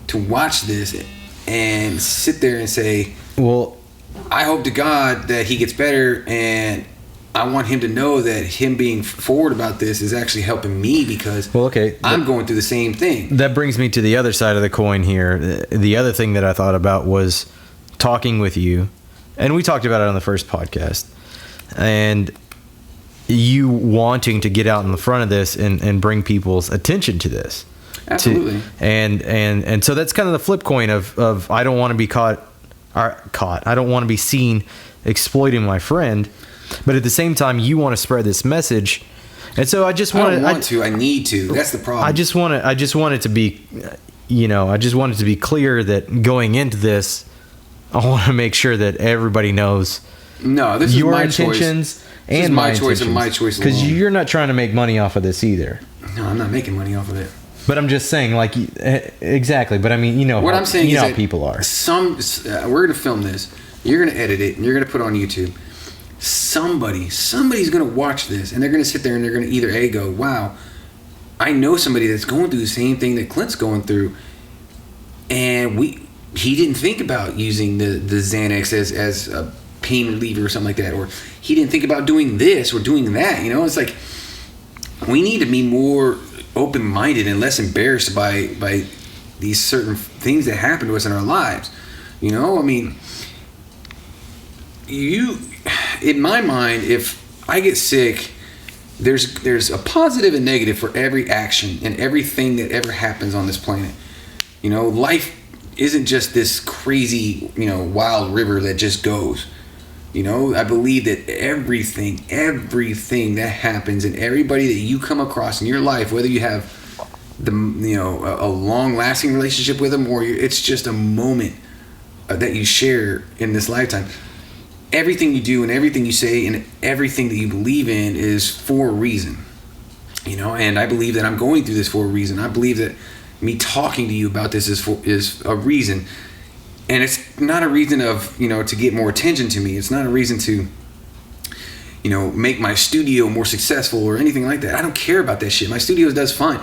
to watch this and sit there and say, well, I hope to God that he gets better, and I want him to know that him being forward about this is actually helping me, because I'm going through the same thing. That brings me to the other side of the coin here. The other thing that I thought about was talking with you, and we talked about it on the first podcast, and you wanting to get out in the front of this and bring people's attention to this. Absolutely. And so that's kind of the flip coin of I don't want to be caught. I don't want to be seen exploiting my friend, but at the same time, you want to spread this message. And so I just want I need to. That's the problem. I just want it to be, I just want it to be clear that going into this, I want to make sure that everybody knows. No, this your is my intentions choice. And my choice and my choice alone. Because you're not trying to make money off of this either. No, I'm not making money off of it. But I'm just saying, like, exactly. But I mean, I'm saying you is know that how people are. We're gonna film this. You're gonna edit it, and you're gonna put it on YouTube. Somebody's gonna watch this, and they're gonna sit there and they're gonna either go, "Wow, I know somebody that's going through the same thing that Clint's going through," and he didn't think about using the Xanax as a pain reliever or something like that, or he didn't think about doing this or doing that. It's like we need to be more open-minded and less embarrassed by these certain things that happen to us in our lives. I mean, in my mind, if I get sick, there's a positive and negative for every action and everything that ever happens on this planet. Life isn't just this crazy, wild river that just goes. I believe that everything that happens and everybody that you come across in your life, whether you have a long-lasting relationship with them or it's just a moment that you share in this lifetime, everything you do and everything you say and everything that you believe in is for a reason. And I believe that I'm going through this for a reason. I believe that me talking to you about this is a reason. And it's not a reason of, to get more attention to me. It's not a reason to, make my studio more successful or anything like that. I don't care about that shit. My studio does fine.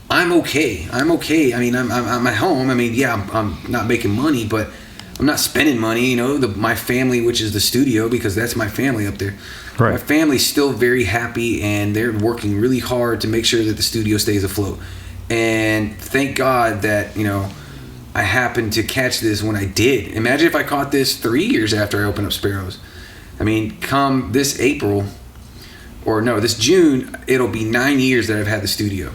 I'm okay. I mean, I'm at home. I mean, yeah, I'm not making money, but I'm not spending money. My family, which is the studio, because that's my family up there. Right. My family's still very happy, and they're working really hard to make sure that the studio stays afloat. And thank God that, I happened to catch this when I did. Imagine if I caught this 3 years after I opened up Sparrows. I mean, come this June, it'll be 9 years that I've had the studio.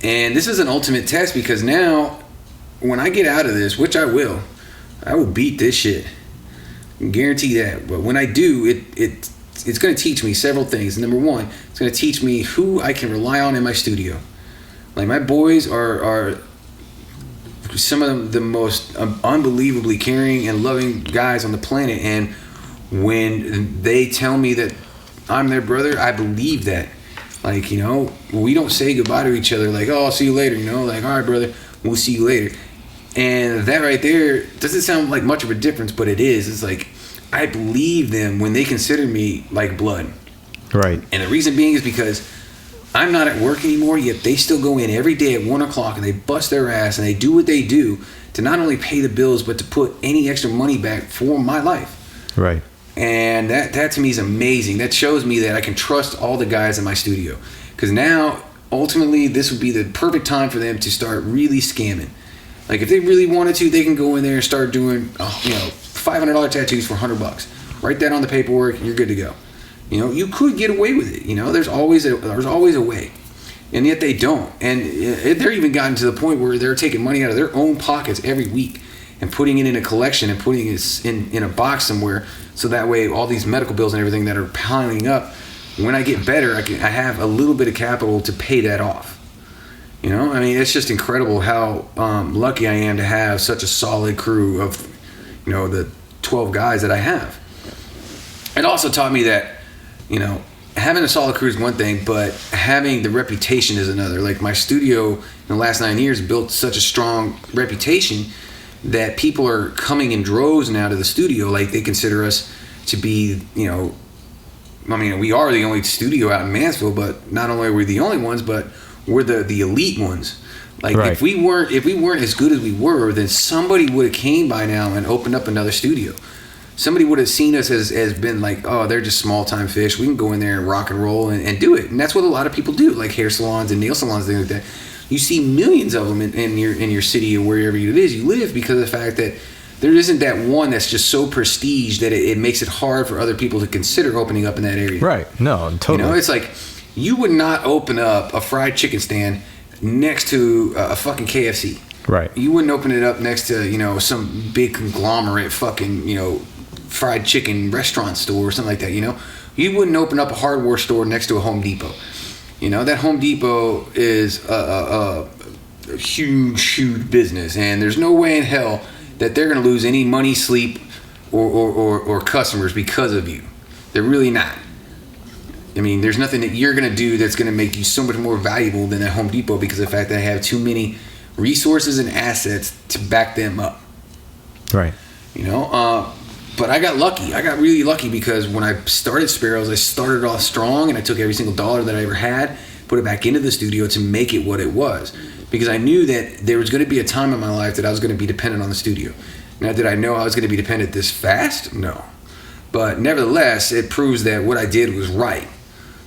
And this is an ultimate test, because now, when I get out of this, which I will beat this shit. I can guarantee that. But when I do, it's going to teach me several things. Number one, it's going to teach me who I can rely on in my studio. Like, my boys are some of the most unbelievably caring and loving guys on the planet, and when they tell me that I'm their brother, I believe that. Like, we don't say goodbye to each other like, oh, I'll see you later, like, all right, brother, we'll see you later. And that right there doesn't sound like much of a difference, but it is. It's like, I believe them when they consider me like blood. Right. And the reason being is because I'm not at work anymore, yet they still go in every day at 1 o'clock and they bust their ass and they do what they do to not only pay the bills, but to put any extra money back for my life. Right. And that to me is amazing. That shows me that I can trust all the guys in my studio. Because now, ultimately, this would be the perfect time for them to start really scamming. Like, if they really wanted to, they can go in there and start doing, $500 tattoos for $100. Write that on the paperwork, and you're good to go. You could get away with it. There's always a way, and yet they don't. And they're even gotten to the point where they're taking money out of their own pockets every week and putting it in a collection and putting it in a box somewhere, so that way all these medical bills and everything that are piling up, when I get better, I have a little bit of capital to pay that off. I mean, it's just incredible how lucky I am to have such a solid crew of, the 12 guys that I have. It also taught me that, having a solid crew is one thing, but having the reputation is another. Like my studio in the last 9 years built such a strong reputation that people are coming in droves now to the studio. Like they consider us to be, you know, I mean, we are the only studio out in Mansfield, but not only are we the only ones, but we're the elite ones. Like right. if we weren't as good as we were, then somebody would have came by now and opened up another studio. Somebody would have seen us as been like, oh, they're just small time fish. We can go in there and rock and roll and do it. And that's what a lot of people do, like hair salons and nail salons, things like that. You see millions of them in your city or wherever it is you live, because of the fact that there isn't that one that's just so prestige that it makes it hard for other people to consider opening up in that area. Right. No, totally. You know, it's like you would not open up a fried chicken stand next to a fucking KFC. Right. You wouldn't open it up next to, you know, some big conglomerate fucking, you know, fried chicken restaurant store or something like that, you know. You wouldn't open up a hardware store next to a Home Depot. You know, that Home Depot is a huge business, and there's no way in hell that they're going to lose any money, sleep, or customers because of you. They're really not. I mean, there's nothing that you're going to do that's going to make you so much more valuable than that Home Depot because of the fact that I have too many resources and assets to back them up. Right. You know, but I got lucky. I got really lucky because when I started Sparrows, I started off strong and I took every single dollar that I ever had, put it back into the studio to make it what it was. Because I knew that there was going to be a time in my life that I was going to be dependent on the studio. Now, did I know I was going to be dependent this fast? No. But nevertheless, it proves that what I did was right.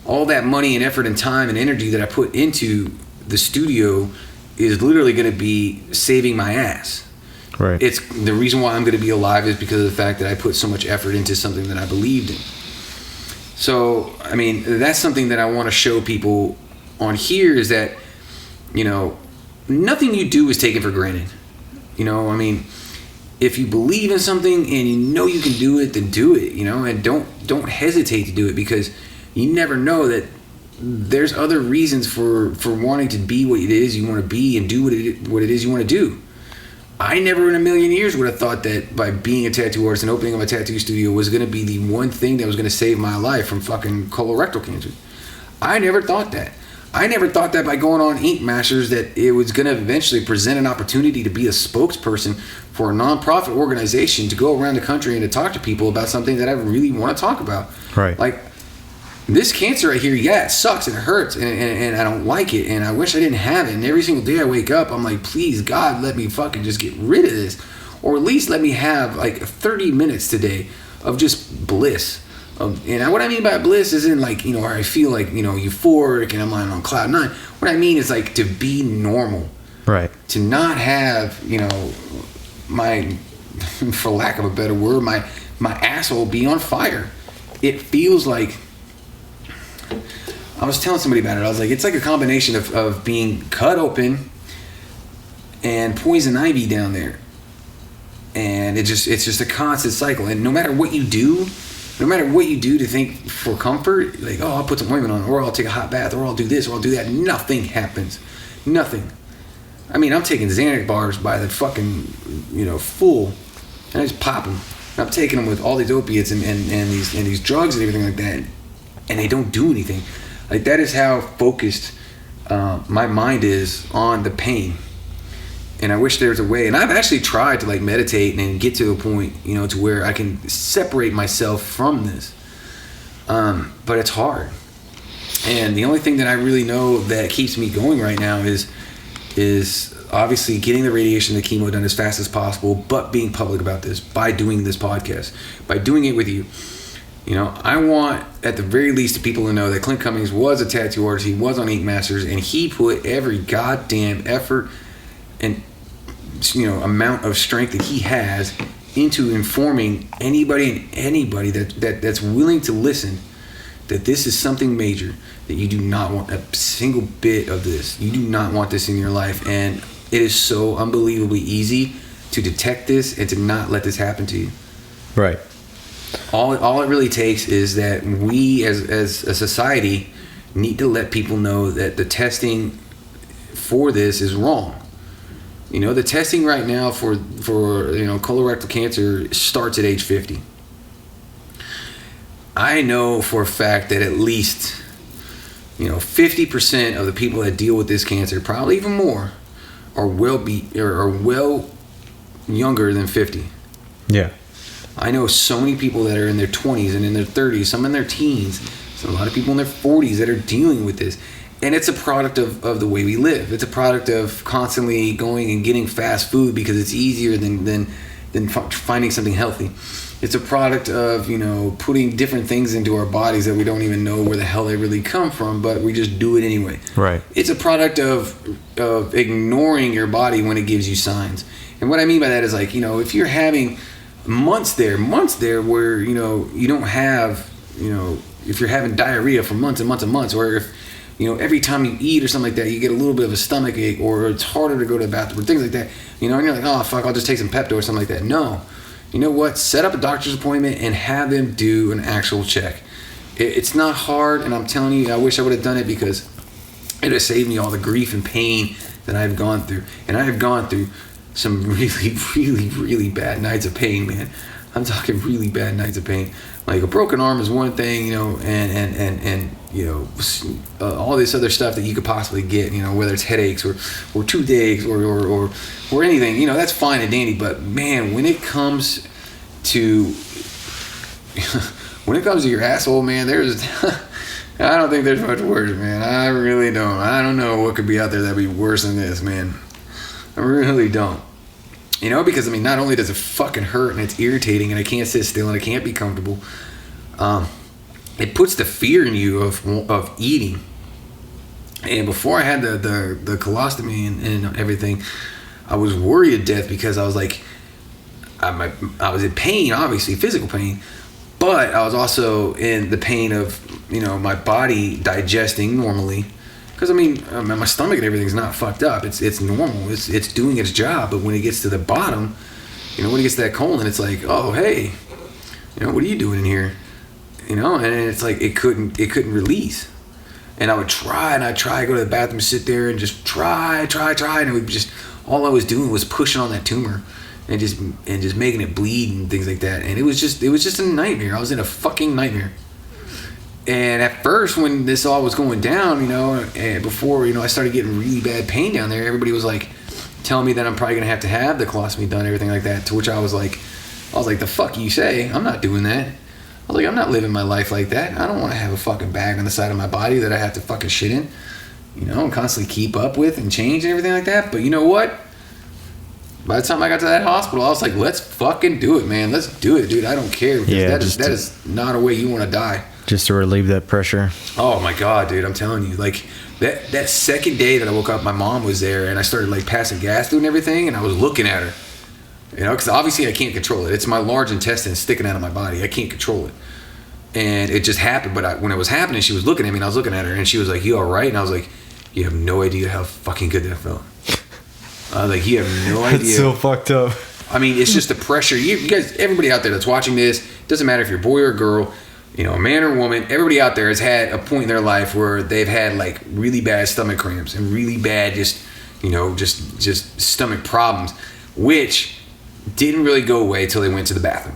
All that money and effort and time and energy that I put into the studio is literally going to be saving my ass. Right. It's the reason why I'm going to be alive is because of the fact that I put so much effort into something that I believed in. So, I mean, that's something that I want to show people on here is that, you know, nothing you do is taken for granted. You know, I mean, if you believe in something and you know you can do it, then do it, you know, and don't hesitate to do it because you never know that there's other reasons for wanting to be what it is you want to be and do what it is you want to do. I never in a million years would have thought that by being a tattoo artist and opening up a tattoo studio was going to be the one thing that was going to save my life from fucking colorectal cancer. I never thought that. I never thought that by going on Ink Masters that it was going to eventually present an opportunity to be a spokesperson for a nonprofit organization to go around the country and to talk to people about something that I really want to talk about. Right. Like, this cancer right here, yeah, it sucks and it hurts and I don't like it and I wish I didn't have it. And every single day I wake up, I'm like, please, God, let me fucking just get rid of this. Or at least let me have like 30 minutes today of just bliss. And what I mean by bliss isn't like, you know, where I feel like, you know, euphoric and I'm on cloud nine. What I mean is like to be normal. Right. To not have, you know, my, for lack of a better word, my asshole be on fire. It feels like, I was telling somebody about it. I was like, it's like a combination of being cut open and poison ivy down there. And it's just a constant cycle. And no matter what you do to think for comfort, like, oh, I'll put some ointment on, or I'll take a hot bath, or I'll do this, or I'll do that, nothing happens. Nothing. I mean, I'm taking Xanax bars by the fucking, you know, full, and I just pop them. And I'm taking them with all these opiates and these drugs and everything like that, and they don't do anything. Like, that is how focused my mind is on the pain. And I wish there was a way, and I've actually tried to like meditate and get to a point, you know, to where I can separate myself from this. But it's hard. And the only thing that I really know that keeps me going right now is obviously getting the radiation, the chemo done as fast as possible, but being public about this by doing this podcast, by doing it with you. You know, I want at the very least people to know that Clint Cummings was a tattoo artist. He was on Ink Masters, and he put every goddamn effort and, you know, amount of strength that he has into informing anybody that's willing to listen that this is something major, that you do not want a single bit of this. You do not want this in your life, and it is so unbelievably easy to detect this and to not let this happen to you. Right. All it really takes is that we as a society need to let people know that the testing for this is wrong. You know, the testing right now for you know, colorectal cancer starts at age 50. I know for a fact that at least, 50% of the people that deal with this cancer, probably even more, are well younger than 50. Yeah. I know so many people that are in their 20s and in their 30s, some in their teens, a lot of people in their 40s that are dealing with this. And it's a product of the way we live. It's a product of constantly going and getting fast food because it's easier than finding something healthy. It's a product of, putting different things into our bodies that we don't even know where the hell they really come from, but we just do it anyway. Right. It's a product of ignoring your body when it gives you signs. And what I mean by that is like, if you're having months there where, you don't have, if you're having diarrhea for months and months and months, or if, every time you eat or something like that, you get a little bit of a stomach ache, or it's harder to go to the bathroom, or things like that, and you're like, oh, fuck, I'll just take some Pepto or something like that. No. You know what? Set up a doctor's appointment and have them do an actual check. It's not hard, and I'm telling you, I wish I would have done it because it would have saved me all the grief and pain that I've gone through. And I have gone through some really, really, really bad nights of pain, man. I'm talking really bad nights of pain. Like a broken arm is one thing, and all this other stuff that you could possibly get, whether it's headaches or toothaches or anything, that's fine and dandy. But man, when it comes to your asshole, man, I don't think there's much worse, man. I really don't. I don't know what could be out there that'd be worse than this, man. I really don't. Because not only does it fucking hurt and it's irritating and I can't sit still and I can't be comfortable, it puts the fear in you of eating. And before I had the colostomy and everything, I was worried to death because I was like, I was in pain, obviously physical pain, but I was also in the pain of my body digesting normally. Because my stomach and everything's not fucked up. It's normal. It's doing its job. But when it gets to the bottom, when it gets to that colon, it's like, oh hey, what are you doing in here? And it's like it couldn't release. And I would try to go to the bathroom, sit there and just try, and it would just, all I was doing was pushing on that tumor and just making it bleed and things like that. And it was just a nightmare. I was in a fucking nightmare. And at first, when this all was going down, and before, I started getting really bad pain down there, everybody was like telling me that I'm probably going to have the colostomy done, everything like that, to which I was like, the fuck you say? I'm not doing that. I was like, I'm not living my life like that. I don't want to have a fucking bag on the side of my body that I have to fucking shit in, and constantly keep up with and change and everything like that. But you know what? By the time I got to that hospital, I was like, let's fucking do it, man. Let's do it, dude. I don't care. Because that is not a way you want to die. Just to relieve that pressure. Oh my God, dude, I'm telling you, like that second day that I woke up, my mom was there and I started like passing gas through and everything, and I was looking at her, because obviously I can't control it. It's my large intestine sticking out of my body. I can't control it. And it just happened. But when it was happening, she was looking at me and I was looking at her and she was like, you all right? And I was like, you have no idea how fucking good that felt. I was like, you have no idea. It's so fucked up. It's just the pressure. You guys, everybody out there that's watching this, doesn't matter if you're a boy or a girl, a man or a woman, everybody out there has had a point in their life where they've had like really bad stomach cramps and really bad just stomach problems, which didn't really go away till they went to the bathroom.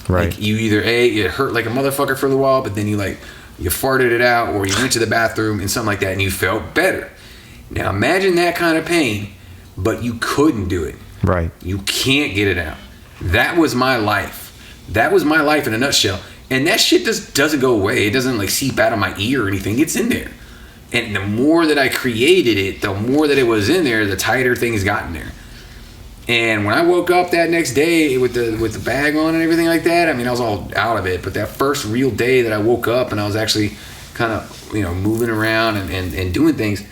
Right. Like you either it hurt like a motherfucker for a little while, but then you farted it out, or you went to the bathroom and something like that and you felt better. Now imagine that kind of pain, but you couldn't do it. Right. You can't get it out. That was my life. That was my life in a nutshell. And that shit just doesn't go away. It doesn't like seep out of my ear or anything. It's in there. And the more that I created it, the more that it was in there, the tighter things got in there. And when I woke up that next day with the bag on and everything like that, I was all out of it. But that first real day that I woke up and I was actually kind of, moving around and doing things,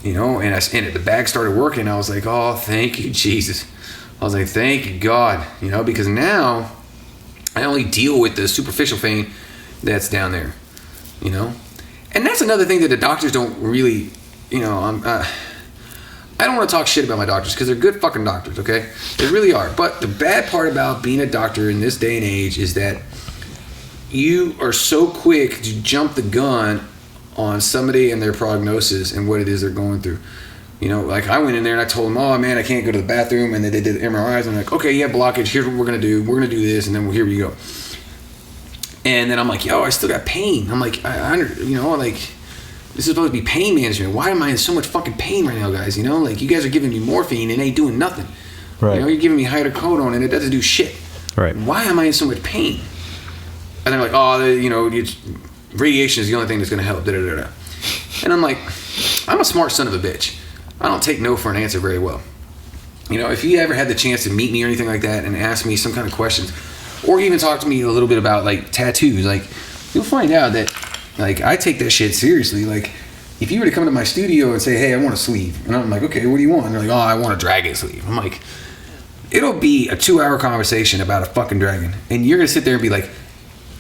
and the bag started working, I was like, oh, thank you, Jesus. I was like, thank you, God, because now I only deal with the superficial pain that's down there, And that's another thing that the doctors don't really, I don't want to talk shit about my doctors because they're good fucking doctors, okay? They really are. But the bad part about being a doctor in this day and age is that you are so quick to jump the gun on somebody and their prognosis and what it is they're going through. Like I went in there and I told them, oh man, I can't go to the bathroom, and then they did MRIs and I'm like, okay, you have blockage, here's what we're gonna do. We're gonna do this, and then here we go. And then I'm like, yo, I still got pain. I'm like, like, this is supposed to be pain management. Why am I in so much fucking pain right now, guys? You know, like, you guys are giving me morphine and it ain't doing nothing. Right. You know, you're giving me hydrocodone and it doesn't do shit. Right. Why am I in so much pain? And they're like, oh, radiation is the only thing that's going to help. Da, da, da, da. And I'm like, I'm a smart son of a bitch. I don't take no for an answer very well. You know, if you ever had the chance to meet me or anything like that and ask me some kind of questions, or even talk to me a little bit about, like, tattoos, like, you'll find out that, like, I take that shit seriously. Like, if you were to come to my studio and say, hey, I want a sleeve, and I'm like, okay, what do you want? And they're like, oh, I want a dragon sleeve. I'm like, it'll be a 2-hour conversation about a fucking dragon, and you're gonna sit there and be like,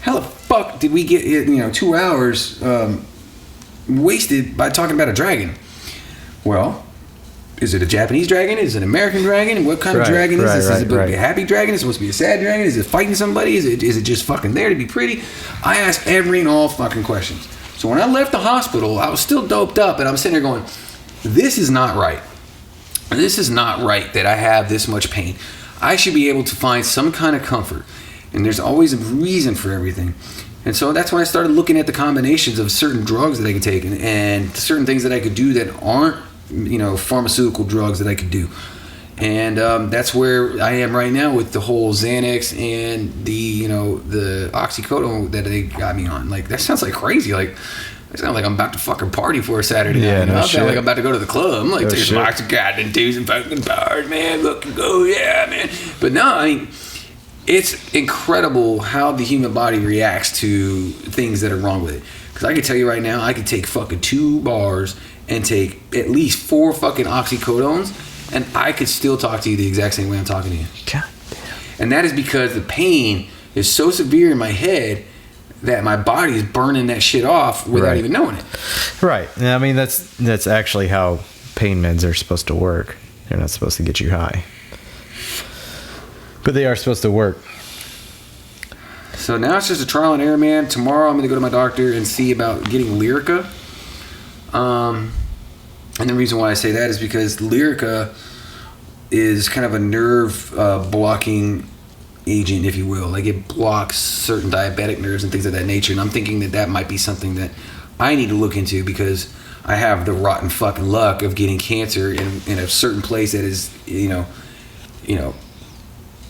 how the fuck did we get 2 hours wasted by talking about a dragon? Well, is it a Japanese dragon? Is it an American dragon? What kind of dragon is this? Is it supposed to be a happy dragon? Is it supposed to be a sad dragon? Is it fighting somebody? Is it just fucking there to be pretty? I ask every and all fucking questions. So when I left the hospital, I was still doped up, and I'm sitting there going, this is not right. This is not right that I have this much pain. I should be able to find some kind of comfort. And there's always a reason for everything. And so that's when I started looking at the combinations of certain drugs that I could take and certain things that I could do that aren't, pharmaceutical drugs that I could do. And that's where I am right now with the whole Xanax and the oxycodone that they got me on. Like, that sounds like crazy. Like, it sounds like I'm about to fucking party for a Saturday night. I sound like I'm about to go to the club. I'm like, take some oxycodone and do some fucking bars, man. Look and go, yeah, man. But no, I mean, it's incredible how the human body reacts to things that are wrong with it. Because I can tell you right now, I could take fucking 2 bars and take at least 4 fucking oxycodones, and I could still talk to you the exact same way I'm talking to you. God damn. And that is because the pain is so severe in my head that my body is burning that shit off without even knowing it. Right. I mean, that's actually how pain meds are supposed to work. They're not supposed to get you high. But they are supposed to work. So now it's just a trial and error, man. Tomorrow I'm going to go to my doctor and see about getting Lyrica. And the reason why I say that is because Lyrica is kind of a nerve blocking agent, if you will. Like, it blocks certain diabetic nerves and things of that nature. And I'm thinking that might be something that I need to look into, because I have the rotten fucking luck of getting cancer in a certain place that is,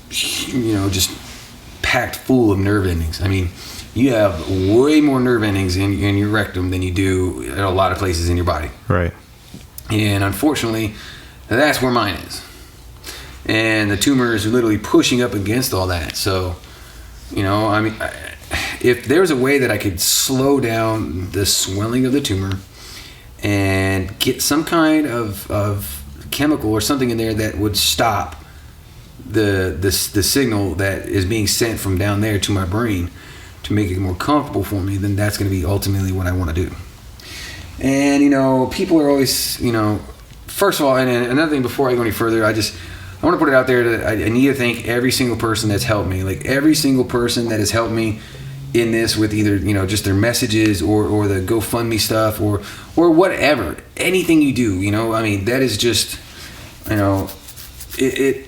just packed full of nerve endings. I mean, you have way more nerve endings in your rectum than you do in a lot of places in your body. Right. And unfortunately, that's where mine is. And the tumor is literally pushing up against all that. So, I mean, if there's a way that I could slow down the swelling of the tumor and get some kind of chemical or something in there that would stop the signal that is being sent from down there to my brain to make it more comfortable for me, then that's going to be ultimately what I want to do. And people are always, first of all, and another thing before I go any further, I want to put it out there that I need to thank every single person that's helped me. Like, every single person that has helped me in this with either, just their messages or the GoFundMe stuff or whatever. Anything you do, I mean, that is just, it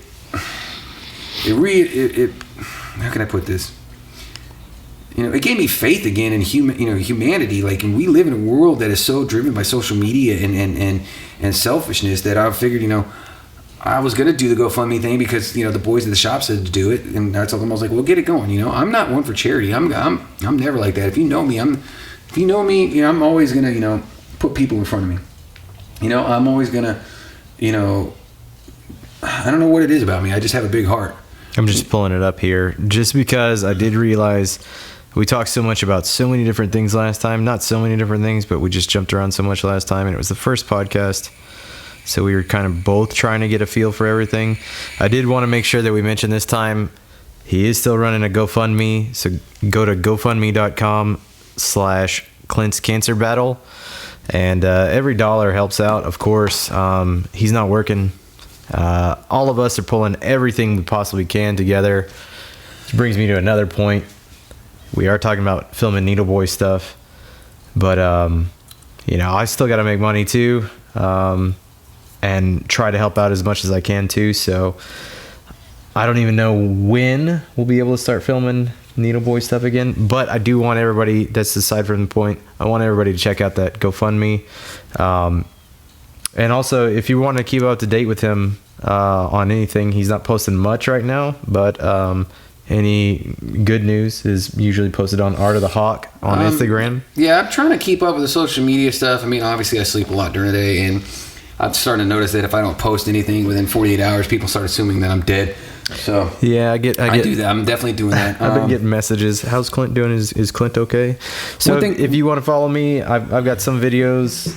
how can I put this? It gave me faith again in humanity. Like, and we live in a world that is so driven by social media and selfishness that I figured, I was gonna do the GoFundMe thing because the boys at the shop said to do it, and I told them, I was like, well, get it going. I'm not one for charity. I'm never like that. If you know me, I'm always gonna put people in front of me. I'm always gonna I don't know what it is about me. I just have a big heart. I'm just pulling it up here just because I did realize we talked so much about so many different things last time. Not so many different things, but we just jumped around so much last time, and it was the first podcast. So we were kind of both trying to get a feel for everything. I did want to make sure that we mentioned this time he is still running a GoFundMe. So go to gofundme.com/Clint's Cancer Battle. And every dollar helps out, of course. He's not working. All of us are pulling everything we possibly can together. Which brings me to another point. We are talking about filming Needle Boy stuff. But, I still got to make money too. And try to help out as much as I can too. So I don't even know when we'll be able to start filming Needle Boy stuff again. But I do want everybody, that's aside from the point, I want everybody to check out that GoFundMe. And also, if you want to keep up to date with him on anything, he's not posting much right now, but any good news is usually posted on Art of the Hawk on Instagram. Yeah, I'm trying to keep up with the social media stuff. I mean, obviously I sleep a lot during the day, and I'm starting to notice that if I don't post anything within 48 hours, people start assuming that I'm dead. So yeah, I do that. I'm definitely doing that. I've been getting messages. How's Clint doing? Is Clint okay? So if you want to follow me, I've got some videos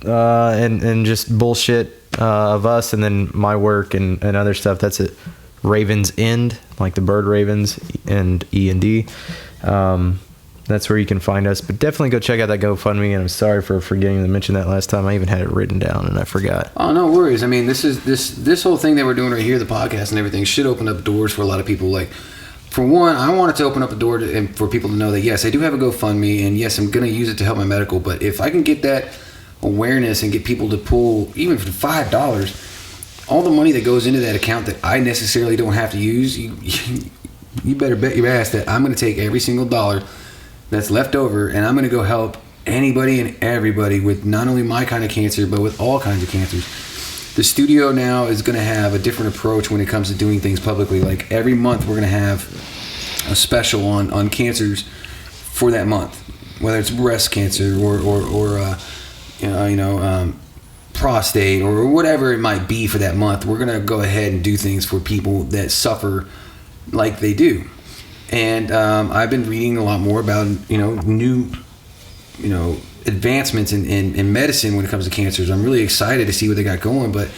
and just bullshit of us, and then my work and other stuff. That's it. Ravens End, like the bird ravens, and E&D. That's where you can find us. But definitely go check out that GoFundMe. And I'm sorry for forgetting to mention that last time. I even had it written down and I forgot. Oh, no worries. I mean, this whole thing that we're doing right here, the podcast and everything, should open up doors for a lot of people. Like, for one, I want it to open up a door and for people to know that, yes, I do have a GoFundMe, and yes, I'm going to use it to help my medical. But if I can get that awareness and get people to pull, even for $5, all the money that goes into that account that I necessarily don't have to use, you better bet your ass that I'm going to take every single dollar that's left over, and I'm going to go help anybody and everybody with not only my kind of cancer, but with all kinds of cancers. The studio now is going to have a different approach when it comes to doing things publicly. Like, every month we're going to have a special on cancers for that month, whether it's breast cancer or prostate or whatever it might be for that month. We're going to go ahead and do things for people that suffer like they do. And I've been reading a lot more about new advancements in medicine when it comes to cancers. I'm really excited to see what they got going, but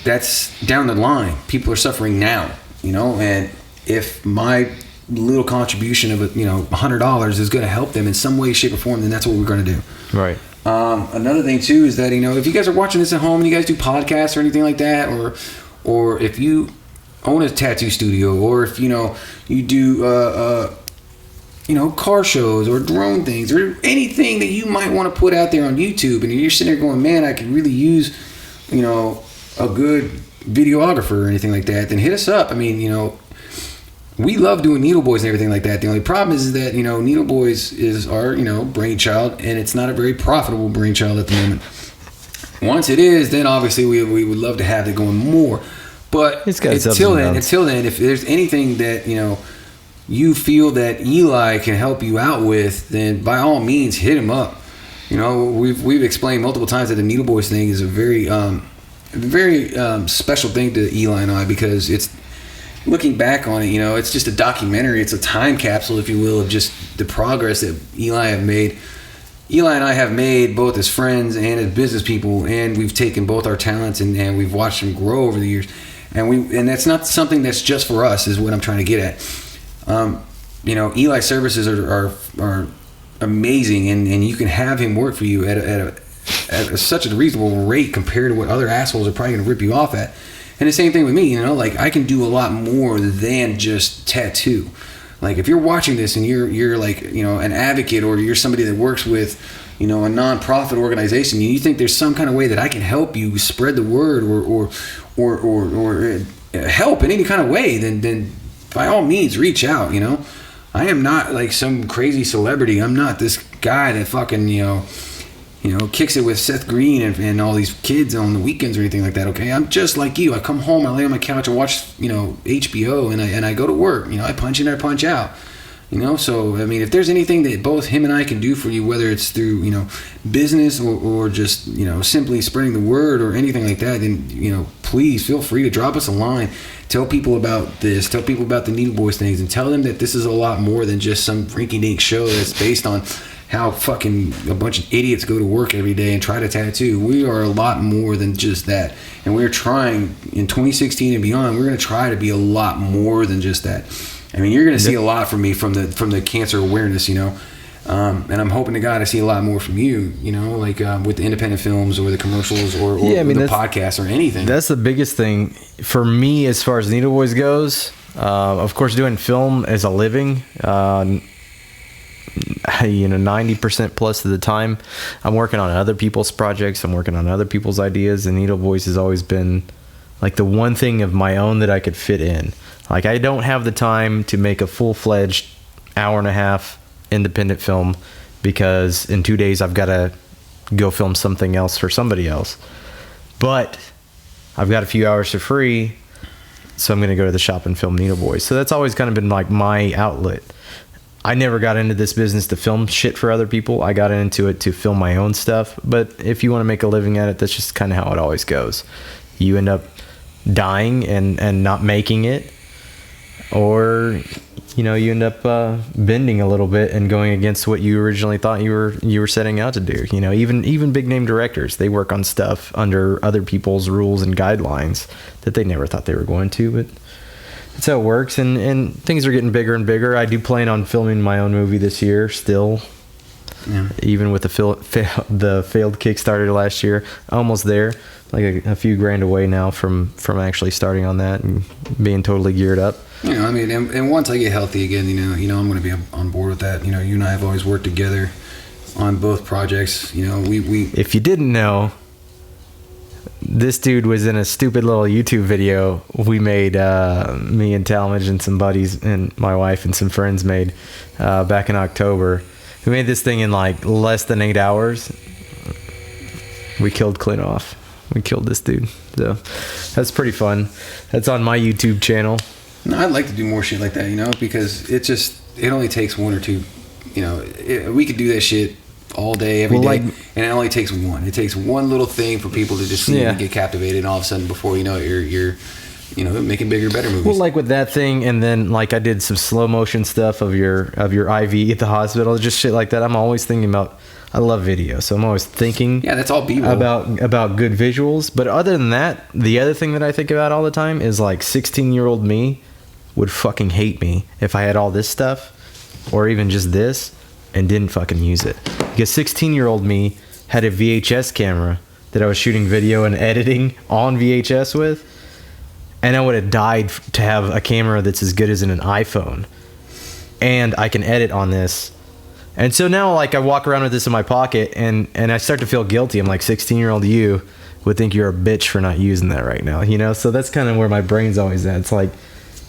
that's down the line. People are suffering now, and if my little contribution of $100 is going to help them in some way, shape, or form, then that's what we're going to do. Right. Another thing too is that if you guys are watching this at home and you guys do podcasts or anything like that, or if you own a tattoo studio, or if you do car shows or drone things or anything that you might want to put out there on YouTube, and you're sitting there going, man, I could really use a good videographer or anything like that, then hit us up. I mean, we love doing Needle Boys and everything like that. The only problem is that Needle Boys is our brainchild, and it's not a very profitable brainchild at the moment. Once it is, then obviously we would love to have it going more. But until then, if there's anything that you feel that Eli can help you out with, then by all means hit him up. We've explained multiple times that the Needle Boys thing is a very special thing to Eli and I, because it's, looking back on it, it's just a documentary. It's a time capsule, if you will, of just the progress that Eli and I have made, both as friends and as business people, and we've taken both our talents and we've watched them grow over the years. And that's not something that's just for us, is what I'm trying to get at. Eli services are amazing, and you can have him work for you at such a reasonable rate compared to what other assholes are probably going to rip you off at. And the same thing with me, I can do a lot more than just tattoo. Like, if you're watching this and you're like, an advocate, or you're somebody that works with, a non-profit organization, and you think there's some kind of way that I can help you spread the word or help in any kind of way, then by all means reach out. I am not like some crazy celebrity. I'm not this guy that fucking kicks it with Seth Green and all these kids on the weekends or anything like that. Okay, I'm just like you. I come home, I lay on my couch and watch HBO, and I go to work. I punch in or punch out. So I mean, if there's anything that both him and I can do for you, whether it's through business or just simply spreading the word or anything like that, then please feel free to drop us a line. Tell people about this. Tell people about the Needle Boys things, and tell them that this is a lot more than just some rinky-dink show that's based on how fucking a bunch of idiots go to work every day and try to tattoo. We are a lot more than just that, and we're trying in 2016 and beyond. We're going to try to be a lot more than just that. I mean, you're going to see a lot from me from the cancer awareness, and I'm hoping to God I see a lot more from you, with the independent films or the commercials or the podcast or anything. That's the biggest thing for me as far as Needle Boys goes. Of course, doing film as a living. 90% plus of the time I'm working on other people's projects. I'm working on other people's ideas, and Needle Boys has always been like the one thing of my own that I could fit in. Like, I don't have the time to make a full-fledged hour and a half independent film because in 2 days I've got to go film something else for somebody else. But I've got a few hours for free, so I'm going to go to the shop and film Needle Boys. So that's always kind of been like my outlet. I never got into this business to film shit for other people. I got into it to film my own stuff. But if you want to make a living at it, that's just kind of how it always goes. You end up dying and not making it, or you end up bending a little bit and going against what you originally thought you were setting out to do. Even big name directors, they work on stuff under other people's rules and guidelines that they never thought they were going to, but that's how it works. And things are getting bigger and bigger. I do plan on filming my own movie this year still. Yeah. Even with the failed Kickstarter last year, almost there, like a few grand away now from actually starting on that and being totally geared up. And once I get healthy again, I'm going to be on board with that. You and I have always worked together on both projects. We if you didn't know, this dude was in a stupid little YouTube video we made, me and Talmadge and some buddies and my wife and some friends made back in October. We made this thing in like less than 8 hours. We killed Clint off. We killed this dude. So that's pretty fun. That's on my YouTube channel. No, I'd like to do more shit like that, because it only takes one or two, we could do that shit all day, every day, and it only takes one. It takes one little thing for people to just see and get captivated, and all of a sudden, before you know it, you're making bigger, better movies. Well, like with that thing, and then like I did some slow motion stuff of your IV at the hospital, just shit like that. I'm always thinking about. I love video, so I'm always thinking. Yeah, that's all B-roll. About good visuals. But other than that, the other thing that I think about all the time is like 16-year-old me would fucking hate me if I had all this stuff, or even just this, and didn't fucking use it. Because 16-year-old me had a VHS camera that I was shooting video and editing on VHS with. And I would have died to have a camera that's as good as an iPhone. And I can edit on this. And so now, like, I walk around with this in my pocket, and I start to feel guilty. I'm like, 16-year-old you would think you're a bitch for not using that right now, So that's kind of where my brain's always at. It's like,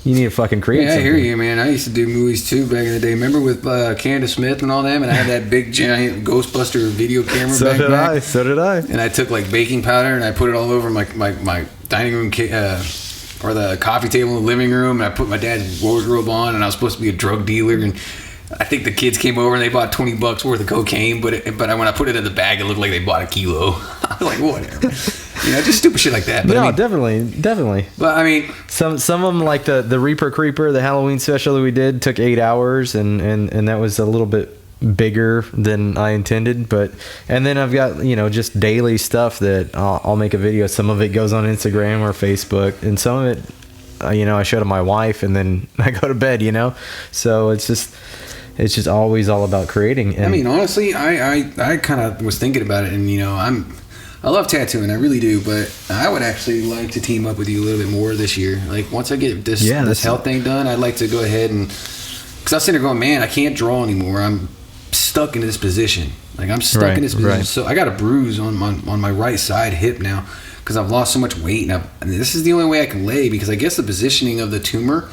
you need to fucking create something. I hear you, man. I used to do movies, too, back in the day. Remember with Candace Smith and all them? And I had that big, giant Ghostbuster video camera So did I. And I took, like, baking powder, and I put it all over my dining room or the coffee table in the living room, and I put my dad's wardrobe on, and I was supposed to be a drug dealer, and I think the kids came over and they bought $20 worth of cocaine, but when I put it in the bag, it looked like they bought a kilo. I was like, whatever. Just stupid shit like that. But no, definitely. But I mean, some of them, like the Reaper Creeper, the Halloween special that we did, took 8 hours, and that was a little bit bigger than I intended. And then I've got just daily stuff that I'll make a video. Some of it goes on Instagram or Facebook, and some of it I show to my wife, and then I go to bed. So it's just always all about creating. And I mean, honestly, I kind of was thinking about it, and I love tattooing, I really do, but I would actually like to team up with you a little bit more this year. Like, once I get this health thing done, I'd like to go ahead and, because I was sitting there going, man, I can't draw anymore. I'm stuck in this position. Like, I'm stuck in this position. Right. So I got a bruise on my right side hip now because I've lost so much weight, and this is the only way I can lay, because I guess the positioning of the tumor,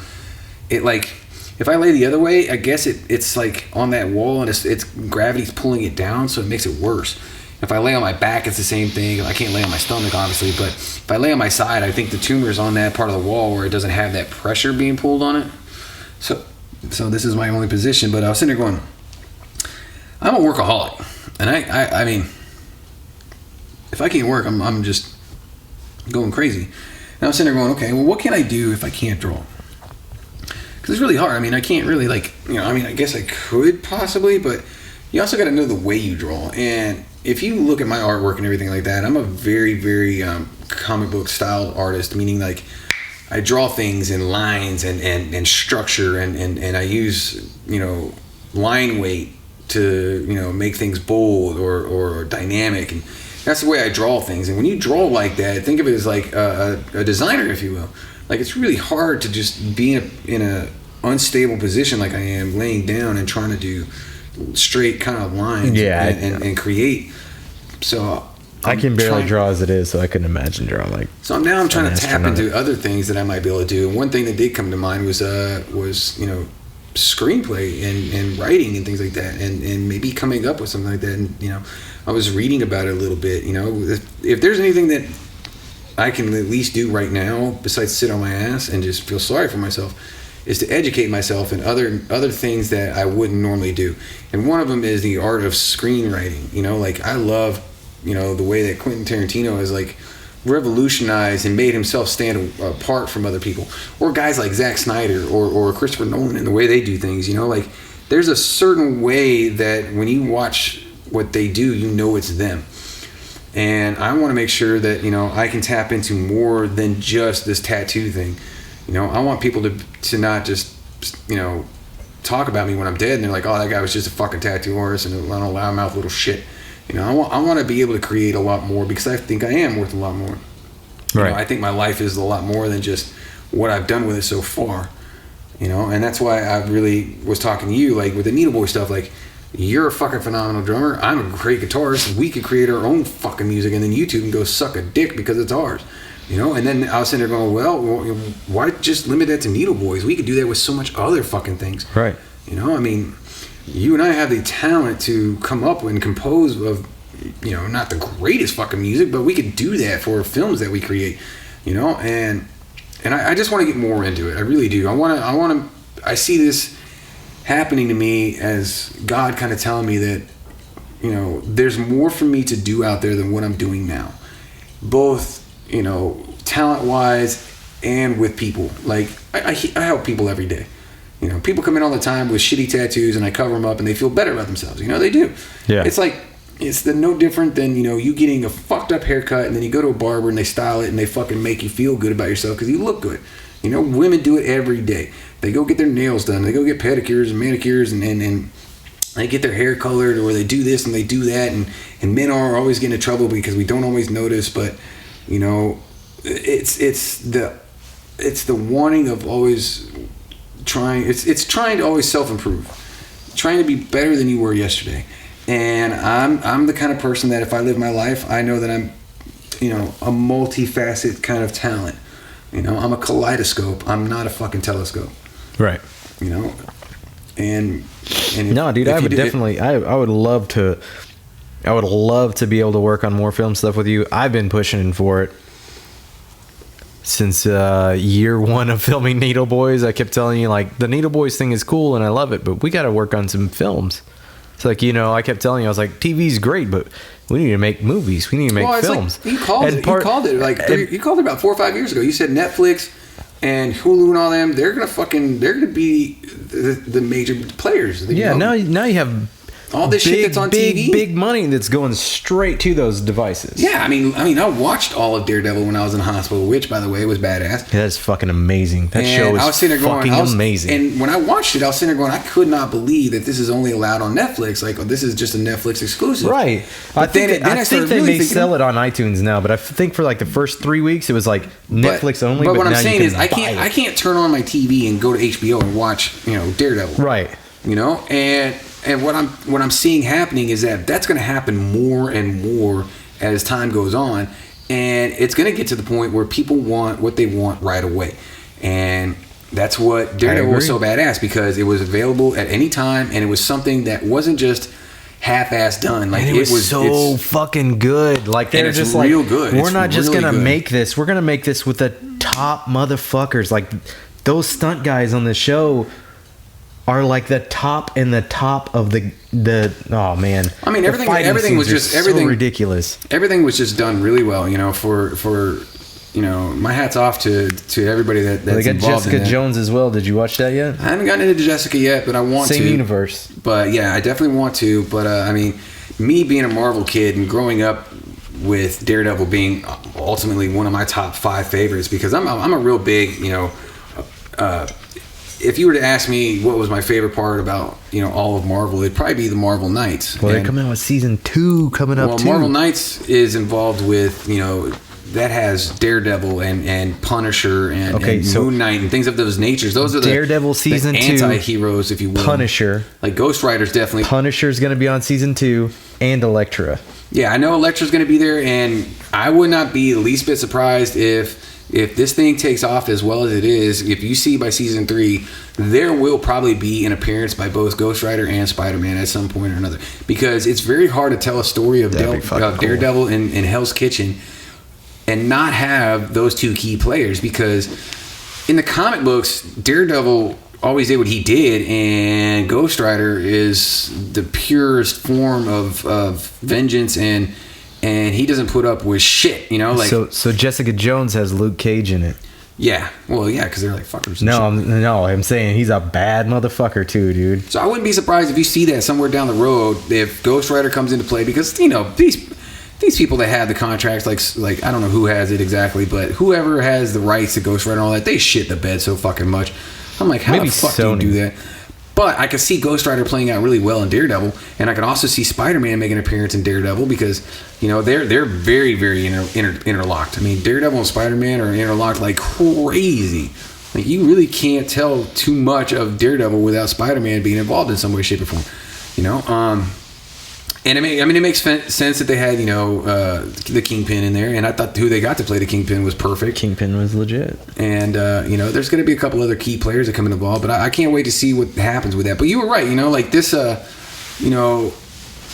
if I lay the other way, I guess it's like on that wall, and it's gravity's pulling it down, so it makes it worse. If I lay on my back, it's the same thing. I can't lay on my stomach, obviously, but if I lay on my side, I think the tumor is on that part of the wall where it doesn't have that pressure being pulled on it. So this is my only position. But I was sitting there going, I'm a workaholic, and I mean, if I can't work, I'm just going crazy. And I was sitting there going, okay, well, what can I do if I can't draw? Because it's really hard. I mean, I can't really I guess I could possibly, but you also got to know the way you draw. And if you look at my artwork and everything like that, I'm a very, very comic book style artist, meaning like I draw things in lines and structure, and I use, line weight to, make things bold or dynamic. And that's the way I draw things. And when you draw like that, think of it as like a designer, if you will. Like, it's really hard to just be in a unstable position like I am, laying down and trying to do straight kind of lines and create. So I can barely draw as it is, so I couldn't imagine drawing like. So now I'm trying to tap into other things that I might be able to do. And one thing that did come to mind was screenplay and writing and things like that, and maybe coming up with something like that. And I was reading about it a little bit. If there's anything that I can at least do right now besides sit on my ass and just feel sorry for myself, is to educate myself in other things that I wouldn't normally do. And one of them is the art of screenwriting. Like I love the way that Quentin Tarantino has like revolutionized and made himself stand apart from other people, or guys like Zack Snyder or Christopher Nolan, and the way they do things. Like there's a certain way that when you watch what they do, it's them. And I want to make sure that I can tap into more than just this tattoo thing. I want people to not just talk about me when I'm dead and they're like, oh, that guy was just a fucking tattoo artist and I don't allow him out, little shit. I want to be able to create a lot more, because I think I am worth a lot more. Right. I think my life is a lot more than just what I've done with it so far. And that's why I really was talking to you, like with the Needle Boy stuff. Like, you're a fucking phenomenal drummer. I'm a great guitarist. We could create our own fucking music, and then you two can go suck a dick because it's ours. And then I was sitting there going, well, why just limit that to Needle Boys? We could do that with so much other fucking things. Right. You and I have the talent to come up and compose of, not the greatest fucking music, but we could do that for films that we create, and I just want to get more into it. I really do. I see this happening to me as God kind of telling me that, there's more for me to do out there than what I'm doing now, both, talent wise and with people. Like I help people every day. People come in all the time with shitty tattoos, and I cover them up, and they feel better about themselves. They do. Yeah. It's like, it's no different than, you getting a fucked up haircut, and then you go to a barber, and they style it, and they fucking make you feel good about yourself because you look good. Women do it every day. They go get their nails done. They go get pedicures and manicures, and they get their hair colored, or they do this and they do that. And men are always getting in trouble because we don't always notice. But, it's the wanting of always trying. It's trying to always self-improve, trying to be better than you were yesterday. And I'm the kind of person that if I live my life, I know that I'm a multifaceted kind of talent. I'm a kaleidoscope. I'm not a fucking telescope. Right. And no, dude, I would definitely I would love to be able to work on more film stuff with you. I've been pushing for it since year one of filming Needle Boys. I kept telling you, like, the Needle Boys thing is cool and I love it, but we got to work on some films. It's like, I kept telling you, I was like, TV's great, but we need to make movies. We need to make films. Like, you called it about 4 or 5 years ago. You said Netflix and Hulu and all them, they're gonna be the major players. Now you have all this shit that's on TV, big money that's going straight to those devices. Yeah, I mean, I watched all of Daredevil when I was in the hospital, which, by the way, was badass. Yeah, that's fucking amazing. That show is fucking amazing. And when I watched it, I was sitting there going, I could not believe that this is only allowed on Netflix. Like, this is just a Netflix exclusive. Right. I think they may sell it on iTunes now, but I think for like the first 3 weeks, it was like Netflix only. But what I'm saying is, I can't turn on my TV and go to HBO and watch, Daredevil. Right. And what I'm seeing happening is that's going to happen more and more as time goes on, and it's going to get to the point where people want what they want right away, and that's what Daredevil was so badass, because it was available at any time, and it was something that wasn't just half-ass done. Like, it was so fucking good. Like, they're just like, real good. We're not just gonna make this. We're gonna make this with the top motherfuckers. Like, those stunt guys on the show are like the top and the top of the oh man. I mean, everything was just so ridiculous. Everything was just done really well, for my hat's off to everybody that's involved. They got Jessica Jones as well. Did you watch that yet? I haven't gotten into Jessica yet, but I want to. Same universe. But yeah, I definitely want to. But I mean, me being a Marvel kid and growing up with Daredevil being ultimately one of my top 5 favorites, because I'm a real big, if you were to ask me what was my favorite part about all of Marvel, it'd probably be the Marvel Knights. Well, they're coming out with season 2 coming up too. Marvel Knights is involved with that has Daredevil and Punisher and Moon Knight and things of those natures. Those are the Daredevil season 2 anti-heroes, if you will. Punisher, like Ghost Rider's definitely. Punisher's going to be on season 2, and Elektra. Yeah, I know Elektra's going to be there, and I would not be the least bit surprised if if this thing takes off as well as it is, if you see by season 3, there will probably be an appearance by both Ghost Rider and Spider-Man at some point or another, because it's very hard to tell a story of Daredevil in Hell's Kitchen and not have those two key players, because in the comic books, Daredevil always did what he did, and Ghost Rider is the purest form of vengeance, and he doesn't put up with shit, you know. Like, so Jessica Jones has Luke Cage in it. Yeah, well, yeah, because they're like fuckers. I'm saying he's a bad motherfucker too, dude. So I wouldn't be surprised if you see that somewhere down the road if Ghost Rider comes into play, because you know these people that have the contracts, like I don't know who has it exactly, but whoever has the rights to Ghost Rider and all that, they shit the bed so fucking much. I'm like, how the fuck do you do that? But I could see Ghost Rider playing out really well in Daredevil, and I could also see Spider-Man making an appearance in Daredevil, because you know they're very, very interlocked. I mean, Daredevil and Spider-Man are interlocked like crazy. Like, you really can't tell too much of Daredevil without Spider-Man being involved in some way, shape, or form. You know, and it makes sense that they had, you know, the Kingpin in there, and I thought who they got to play the Kingpin was perfect. Kingpin was legit. And, you know, there's going to be a couple other key players that come involved, but I can't wait to see what happens with that. But you were right, you know, like this, you know,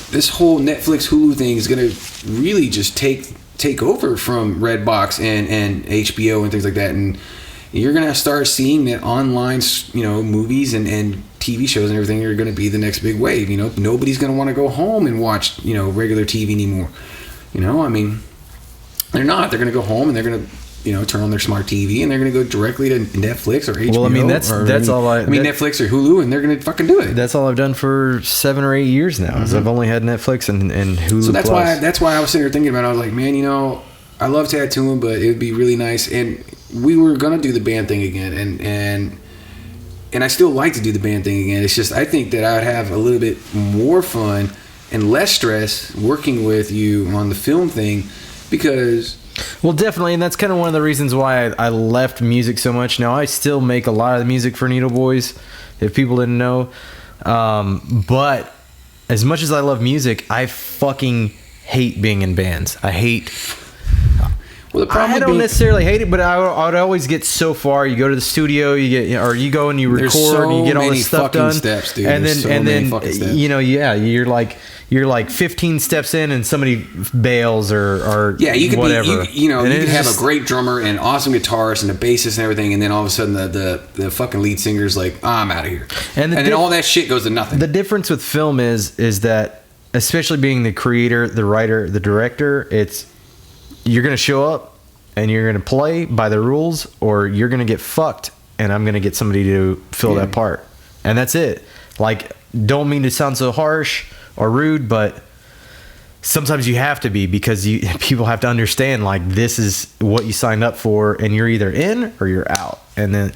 this whole Netflix Hulu thing is going to really just take over from Redbox and HBO and things like that, and you're going to start seeing that online, you know, movies and TV shows and everything are going to be the next big wave. You know, nobody's going to want to go home and watch, you know, regular TV anymore. You know, I mean, they're not. They're going to go home and they're going to, you know, turn on their smart TV and they're going to go directly to Netflix or HBO. Well, I mean, that's all I mean, Netflix or Hulu, and they're going to fucking do it. That's all I've done for 7 or 8 years now. Mm-hmm. Is I've only had Netflix and Hulu. So that's why I was sitting there thinking about it. I was like, man, you know, I love tattooing, but it would be really nice. And we were going to do the band thing again, and I still like to do the band thing again. It's just, I think that I would have a little bit more fun and less stress working with you on the film thing, because... Well, definitely, and that's kind of one of the reasons why I left music so much. Now, I still make a lot of the music for Needle Boys, if people didn't know. But as much as I love music, I fucking hate being in bands. I hate... Well, I don't necessarily hate it, but I would always get so far. You go to the studio, you go and you record, and you get all this stuff done. Steps, dude. And then you know, yeah, you're like 15 steps in, and somebody bails or you could whatever. You could have a great drummer and awesome guitarist and a bassist and everything, and then all of a sudden the fucking lead singer's like, I'm out of here, and then all that shit goes to nothing. The difference with film is that, especially being the creator, the writer, the director, you're going to show up and you're going to play by the rules, or you're going to get fucked and I'm going to get somebody to fill that part. And that's it. Like, don't mean to sound so harsh or rude, but sometimes you have to be, because people have to understand, like, this is what you signed up for, and you're either in or you're out. And then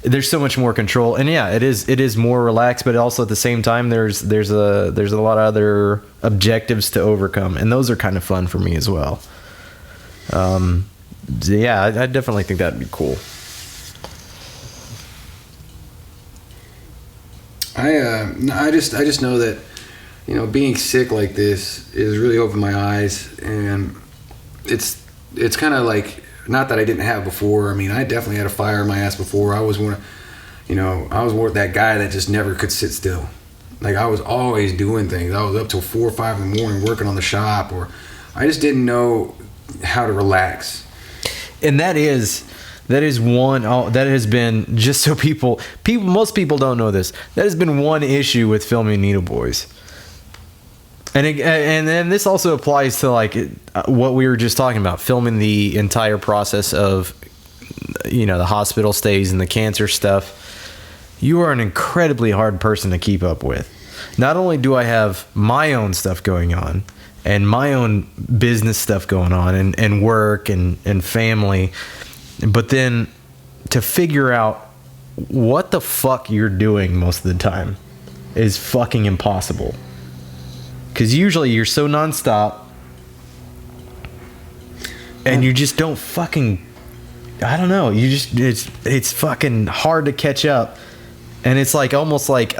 there's so much more control. And yeah, it is more relaxed, but also at the same time there's a lot of other objectives to overcome, and those are kind of fun for me as well. Yeah, I definitely think that'd be cool. I just know that, you know, being sick like this is really opened my eyes, and it's kind of like, not that I didn't have before. I mean, I definitely had a fire in my ass before. I was more that guy that just never could sit still. Like, I was always doing things. I was up till 4 or 5 in the morning working on the shop, or I just didn't know how to relax. And that is one that has been, just so people most people don't know this, that has been one issue with filming Needle Boys. And then this also applies to, like, what we were just talking about, filming the entire process of, you know, the hospital stays and the cancer stuff. You are an incredibly hard person to keep up with. Not only do I have my own stuff going on and my own business stuff going on, and work and family, but then to figure out what the fuck you're doing most of the time is fucking impossible. Because usually you're so nonstop, and you just don't fucking, I don't know, it's fucking hard to catch up. And it's like, almost like,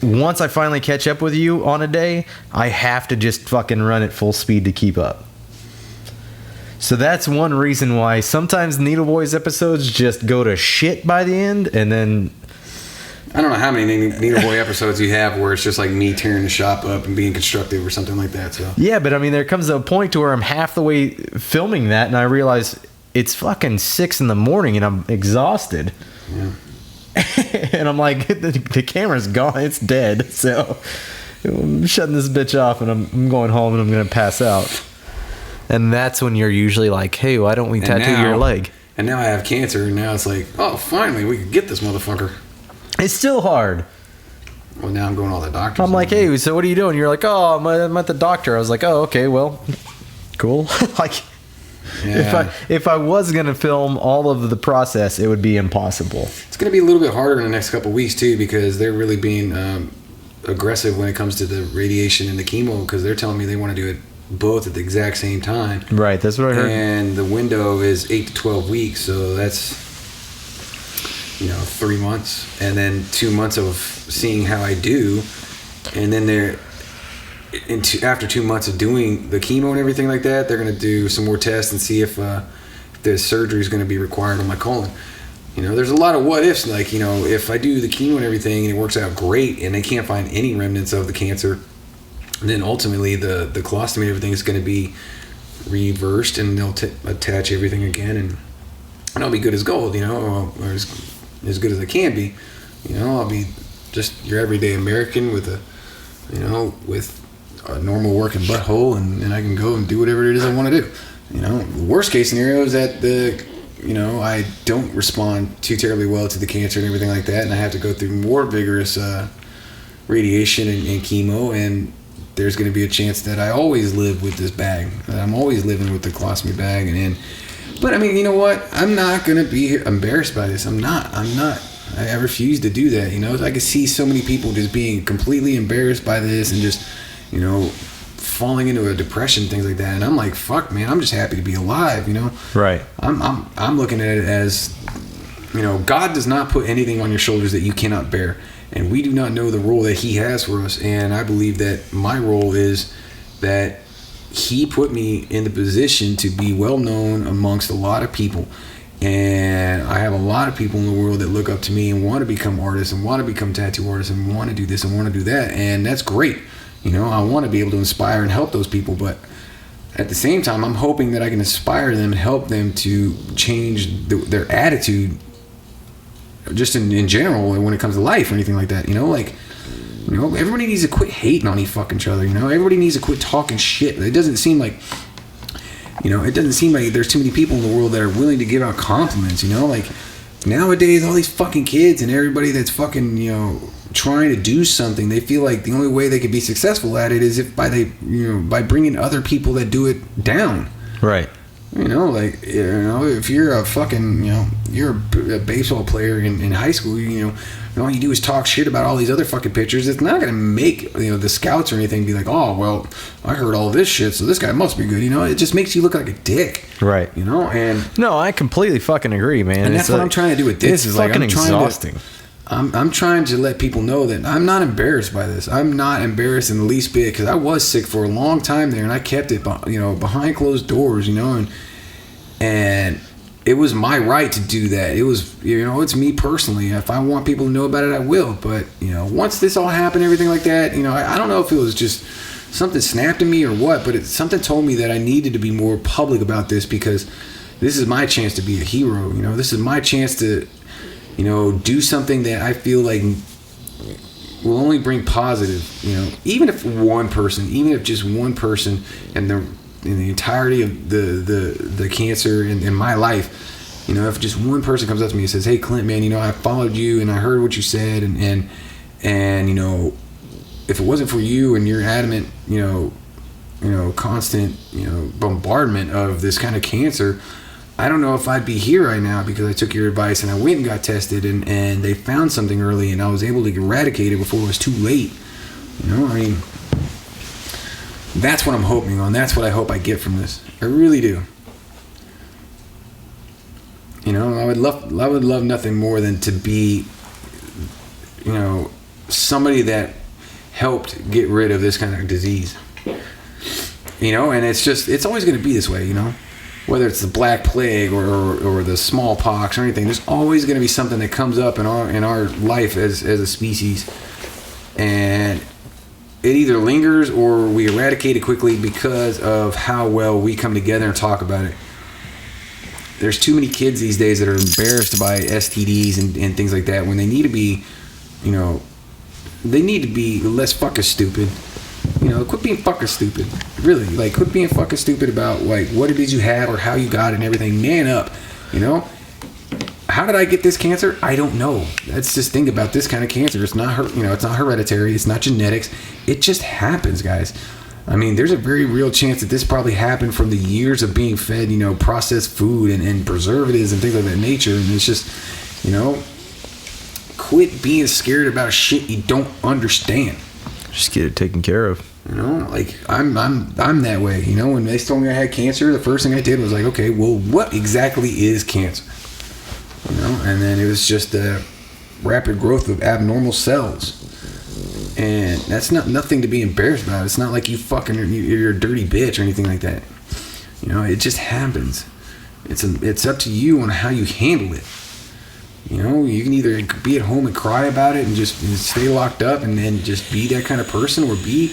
once I finally catch up with you on a day, I have to just fucking run at full speed to keep up. So that's one reason why sometimes Needle Boys episodes just go to shit by the end, and then I don't know how many Needle Boy episodes you have where it's just like me tearing the shop up and being constructive or something like that. So yeah, but I mean, there comes a point to where I'm half the way filming that, and I realize it's fucking 6 a.m. and I'm exhausted. Yeah. And I'm like, the camera's gone, it's dead. So I'm shutting this bitch off, and I'm going home, and I'm gonna pass out. And that's when you're usually like, hey, why don't we tattoo your leg? And now I have cancer, and now it's like, oh, finally, we can get this motherfucker. It's still hard. Well, now I'm going to all the doctors. I'm like, hey, so what are you doing? You're like, oh, I'm at the doctor. I was like, oh, okay, well, cool. Like, yeah. if I was going to film all of the process, it would be impossible. It's going to be a little bit harder in the next couple of weeks, too, because they're really being aggressive when it comes to the radiation and the chemo, because they're telling me they want to do it both at the exact same time. Right, that's what I heard. And the window is 8 to 12 weeks, so that's 3 months, and then 2 months of seeing how I do, and then after 2 months of doing the chemo and everything like that, they're going to do some more tests and see if the surgery is going to be required on my colon. There's a lot of what ifs, like, if I do the chemo and everything and it works out great and they can't find any remnants of the cancer, then ultimately the colostomy and everything is going to be reversed, and they'll attach everything again, and I'll be good as gold, or as good as I can be. I'll be just your everyday American with a normal working butthole, and I can go and do whatever it is I want to do. The worst case scenario is that I don't respond too terribly well to the cancer and everything like that, and I have to go through more vigorous radiation and chemo, and there's going to be a chance that I always live with this bag. I'm always living with the colostomy bag, but I mean, you know what? I'm not going to be embarrassed by this. I'm not. I refuse to do that. I can see so many people just being completely embarrassed by this and just, falling into a depression, things like that. And I'm like, fuck, man, I'm just happy to be alive, Right. I'm looking at it as, God does not put anything on your shoulders that you cannot bear. And we do not know the role that he has for us. And I believe that my role is that he put me in the position to be well known amongst a lot of people. And I have a lot of people in the world that look up to me and want to become artists and want to become tattoo artists and want to do this and want to do that. And that's great. I want to be able to inspire and help those people. But at the same time, I'm hoping that I can inspire them and help them to change their attitude just in general when it comes to life or anything like that. Everybody needs to quit hating on each other. Everybody needs to quit talking shit. It doesn't seem like there's too many people in the world that are willing to give out compliments. Like nowadays, all these fucking kids and everybody that's fucking trying to do something, they feel like the only way they could be successful at it is by bringing other people that do it down. Right. If you're a fucking, you're a baseball player in high school, and all you do is talk shit about all these other fucking pitchers, it's not going to make, the scouts or anything be like, oh, well, I heard all this shit, so this guy must be good, it just makes you look like a dick. Right. And... No, I completely fucking agree, man. And that's what I'm trying to do with this. It's fucking exhausting. I'm trying to let people know that I'm not embarrassed by this. I'm not embarrassed in the least bit, because I was sick for a long time there, and I kept it, behind closed doors, and it was my right to do that. It was, it's me personally. If I want people to know about it, I will. But, once this all happened, everything like that, I don't know if it was just something snapped in me or what, but something told me that I needed to be more public about this, because this is my chance to be a hero. This is my chance to, do something that I feel like will only bring positive, even if just one person in the entirety of the cancer in my life, if just one person comes up to me and says, hey, Clint, man, I followed you and I heard what you said, and if it wasn't for you and your adamant, constant, bombardment of this kind of cancer, I don't know if I'd be here right now, because I took your advice and I went and got tested, and they found something early, and I was able to eradicate it before it was too late. That's what I'm hoping on. That's what I hope I get from this. I really do. I would love nothing more than to be, somebody that helped get rid of this kind of disease. And it's always going to be this way, whether it's the Black Plague or the smallpox or anything, there's always going to be something that comes up in our life as a species, and it either lingers or we eradicate it quickly because of how well we come together and talk about it. There's too many kids these days that are embarrassed by STDs and things like that when they need to be, they need to be less fucking stupid. Quit being fucking stupid. Really, like, quit being fucking stupid about, like, what it is you have or how you got it and everything. Man up, How did I get this cancer? I don't know. That's just think about this kind of cancer. It's not it's not hereditary. It's not genetics. It just happens, guys. I mean, there's a very real chance that this probably happened from the years of being fed, processed food and preservatives and things of that nature. And it's just, quit being scared about shit you don't understand. Just get it taken care of. Like I'm that way. When they told me I had cancer, the first thing I did was like, okay, well, what exactly is cancer? And then it was just the rapid growth of abnormal cells, and that's nothing to be embarrassed about. It's not like you're a dirty bitch or anything like that. It just happens. It's up to you on how you handle it. You can either be at home and cry about it and just stay locked up and then just be that kind of person, or you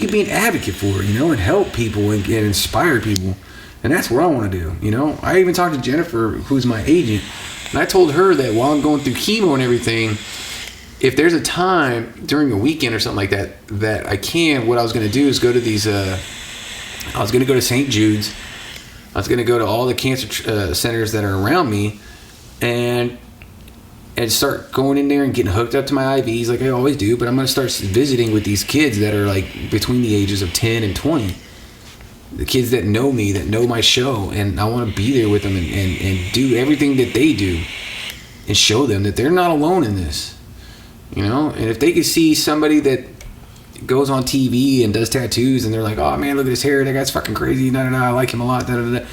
can be an advocate for it, and help people and inspire people. And that's what I want to do. I even talked to Jennifer, who's my agent, and I told her that while I'm going through chemo and everything, if there's a time during a weekend or something like that I can, what I was going to do is go to these, I was going to go to St. Jude's. I was going to go to all the cancer centers that are around me and start going in there and getting hooked up to my IVs like I always do. But I'm going to start visiting with these kids that are like between the ages of 10 and 20. The kids that know me, that know my show, and I want to be there with them and do everything that they do and show them that they're not alone in this. And if they could see somebody that goes on TV and does tattoos and they're like, oh man, look at his hair, that guy's fucking crazy, I like him a lot, and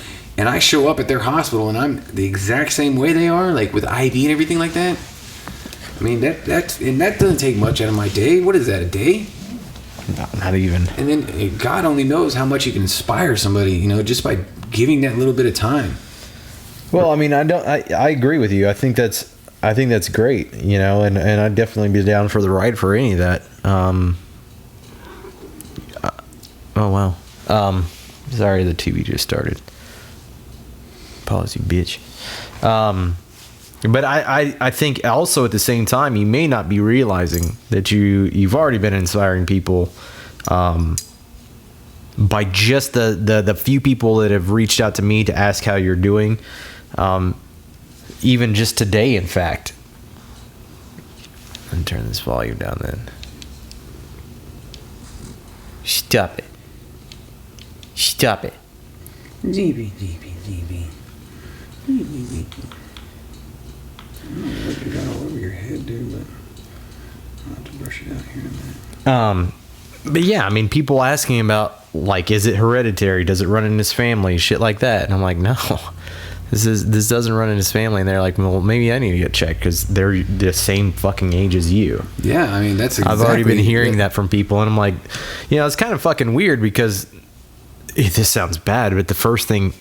I show up at their hospital and I'm the exact same way they are, like with IV and everything like that. I mean, that doesn't take much out of my day. What is that, a day? Not even. And then God only knows how much you can inspire somebody, just by giving that little bit of time. Well, I mean, I agree with you. I think that's great, and I'd definitely be down for the ride for any of that. Oh wow. Sorry, the TV just started. Policy, bitch. But I think also at the same time, you may not be realizing that you've already been inspiring people by just the few people that have reached out to me to ask how you're doing. Even just today, in fact. Let me turn this volume down then. Stop it. Stop it. ZB. I don't know what you got all over your head, dude, but I'll have to brush it out here in a minute. But yeah, I mean, people asking about, like, is it hereditary? Does it run in his family? Shit like that. And I'm like, no, this doesn't run in his family. And they're like, well, maybe I need to get checked because they're the same fucking age as you. Yeah, I mean, that's exactly. I've already been hearing that from people. And I'm like, it's kind of fucking weird because this sounds bad, but the first thing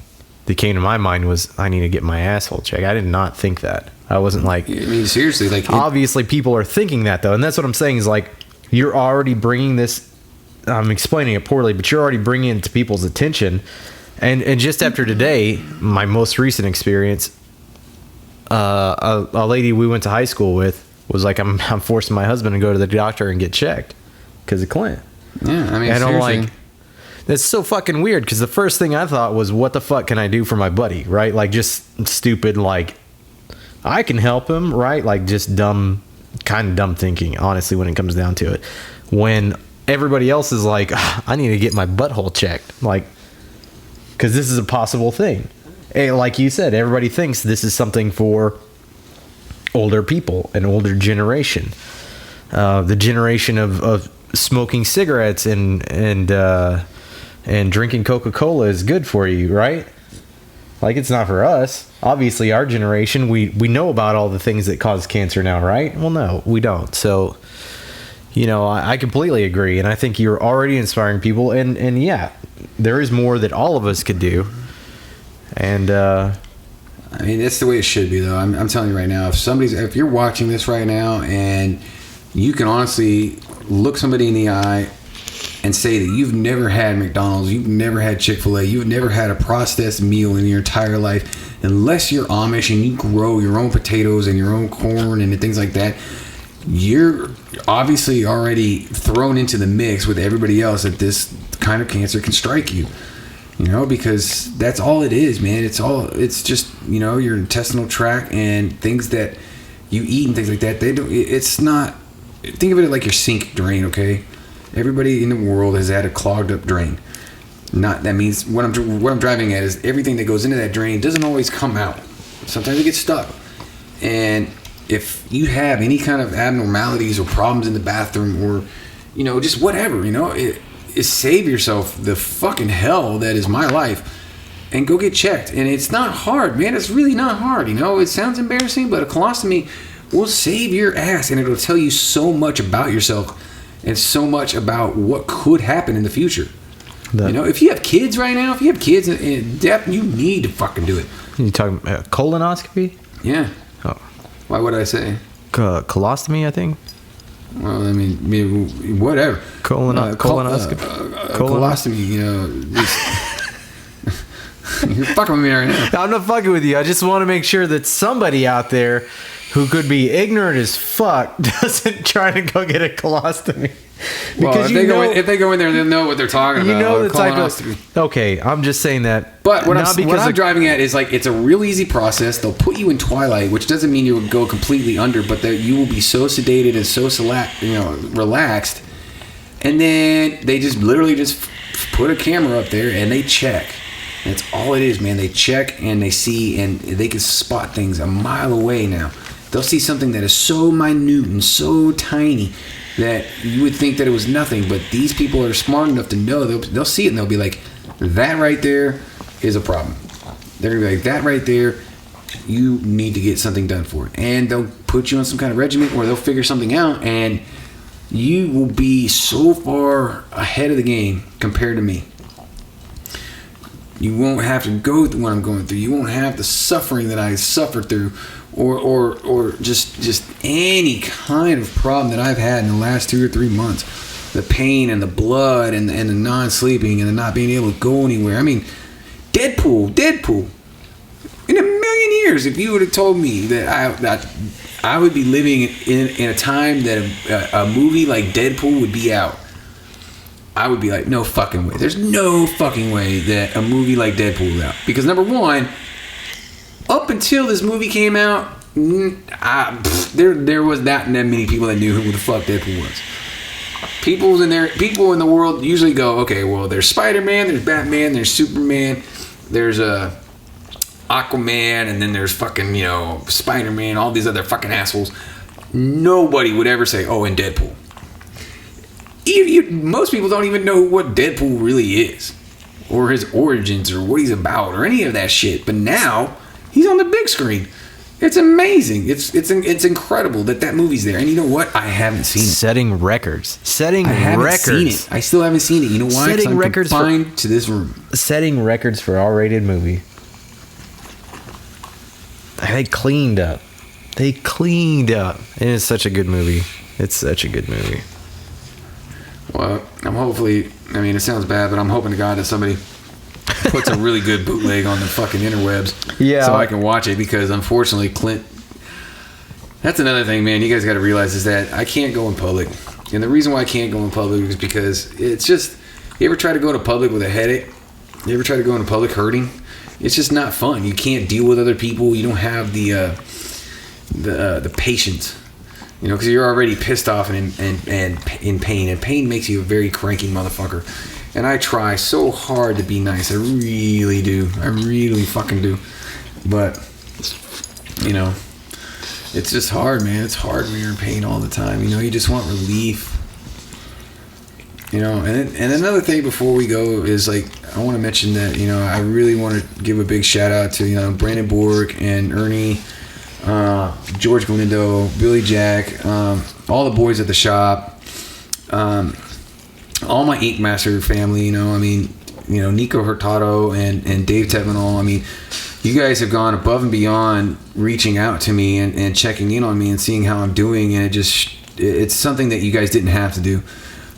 that came to my mind was I need to get my asshole checked. I did not think that. I wasn't like, I mean, seriously, like, obviously people are thinking that though. And that's what I'm saying is, like, you're already bringing this, I'm explaining it poorly, but you're already bringing it to people's attention. And just after today, my most recent experience, a lady we went to high school with was like, I'm forcing my husband to go to the doctor and get checked because of Clint. Yeah, I mean, and seriously. I'm like, that's so fucking weird because the first thing I thought was, what the fuck can I do for my buddy, right? Like, just stupid, like, I can help him, right? Like, just dumb thinking, honestly, when it comes down to it. When everybody else is like, I need to get my butthole checked, like, because this is a possible thing. And like you said, everybody thinks this is something for older people, an older generation. The generation of smoking cigarettes and drinking Coca-Cola is good for you, right? Like, it's not for us. Obviously, our generation, we know about all the things that cause cancer now, right? Well, no, we don't. So, I completely agree. And I think you're already inspiring people. And yeah, there is more that all of us could do. And I mean, that's the way it should be, though. I'm telling you right now, if you're watching this right now and you can honestly look somebody in the eye and say that you've never had McDonald's, you've never had Chick-fil-A, you've never had a processed meal in your entire life, unless you're Amish and you grow your own potatoes and your own corn and things like that, you're obviously already thrown into the mix with everybody else that this kind of cancer can strike you. You know, because that's all it is, man. It's just, you know, your intestinal tract and things that you eat and things like that. It's not, think of it like your sink drain, okay? Everybody in the world has had a clogged up drain. That means what I'm driving at is everything that goes into that drain doesn't always come out. Sometimes it gets stuck. And if you have any kind of abnormalities or problems in the bathroom or, you know, just whatever, you know, save yourself the fucking hell that is my life and go get checked. And it's not hard, man. It's really not hard. You know, it sounds embarrassing, but a colostomy will save your ass and it'll tell you so much about yourself and so much about what could happen in the future. You know, if you have kids right now, if you have kids in depth, you need to fucking do it. You talking colonoscopy? Yeah. Oh. Why would I say? Colostomy, I think. Well, I mean, whatever. Colonoscopy. Colostomy, you know. You're fucking with me right now. I'm not fucking with you. I just want to make sure that somebody out there who could be ignorant as fuck doesn't try to go get a colostomy. Because if they go in there, they'll know what they're talking about. You know the type of... Okay, I'm just saying that. But what I'm driving at is like, it's a real easy process. They'll put you in twilight, which doesn't mean you will go completely under, but that you will be so sedated and so relaxed. And then they just literally just put a camera up there and they check. That's all it is, man. They check and they see and they can spot things a mile away now. They'll see something that is so minute and so tiny that you would think that it was nothing, but these people are smart enough to know. They'll see it and they'll be like, that right there is a problem. They're gonna be like, that right there, you need to get something done for it. And they'll put you on some kind of regimen or they'll figure something out and you will be so far ahead of the game compared to me. You won't have to go through what I'm going through. You won't have the suffering that I suffered through or just any kind of problem that I've had in the last 2 or 3 months. The pain and the blood and the non-sleeping and the not being able to go anywhere. I mean, Deadpool. In a million years, if you would have told me that I would be living in a time that a movie like Deadpool would be out, I would be like, no fucking way. There's no fucking way that a movie like Deadpool is out. Because number one, up until this movie came out, there was not that many people that knew who the fuck Deadpool was. People in the world usually go, okay, well, there's Spider-Man, there's Batman, there's Superman, there's Aquaman, and then there's fucking, you know, Spider-Man, all these other fucking assholes. Nobody would ever say, oh, and Deadpool. Most people don't even know what Deadpool really is, or his origins, or what he's about, or any of that shit. But now he's on the big screen. It's amazing. It's incredible that movie's there. And you know what? I haven't seen it. Setting records. I haven't seen it. I still haven't seen it. You know why? Setting records confined to this room. Setting records for R-rated movie. They cleaned up. And it's such a good movie. It's such a good movie. Well, it sounds bad, but I'm hoping to God that somebody puts a really good bootleg on the fucking interwebs so I can watch it, because unfortunately Clint, that's another thing, man, you guys got to realize is that I can't go in public. And the reason why I can't go in public is because it's just, you ever try to go to public with a headache? You ever try to go into public hurting? It's just not fun. You can't deal with other people. You don't have the patience. You know, because you're already pissed off and in pain. And pain makes you a very cranky motherfucker. And I try so hard to be nice. I really do. I really fucking do. But, you know, it's just hard, man. It's hard when you're in pain all the time. You know, you just want relief. You know, and another thing before we go is, like, I want to mention that, you know, I really want to give a big shout out to, you know, Brandon Borg and Ernie, George Galindo, Billy Jack, all the boys at the shop, all my Ink Master family. You know, I mean, Nico Hurtado and Dave Tevenol. I mean, you guys have gone above and beyond reaching out to me and checking in on me and seeing how I'm doing, and it's something that you guys didn't have to do.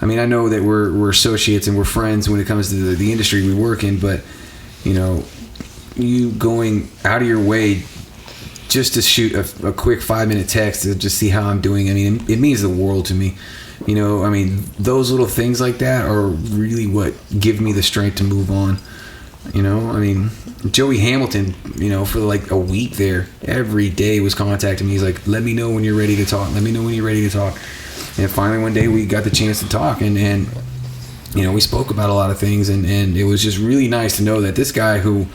I mean, I know that we're associates and we're friends when it comes to the industry we work in, but you going out of your way just to shoot a quick 5-minute text to just see how I'm doing, I mean, it means the world to me. I mean, those little things like that are really what give me the strength to move on. I mean, Joey Hamilton, for like a week there, every day was contacting me. He's like, let me know when you're ready to talk. Let me know when you're ready to talk. And finally one day we got the chance to talk, and we spoke about a lot of things, and it was just really nice to know that this guy who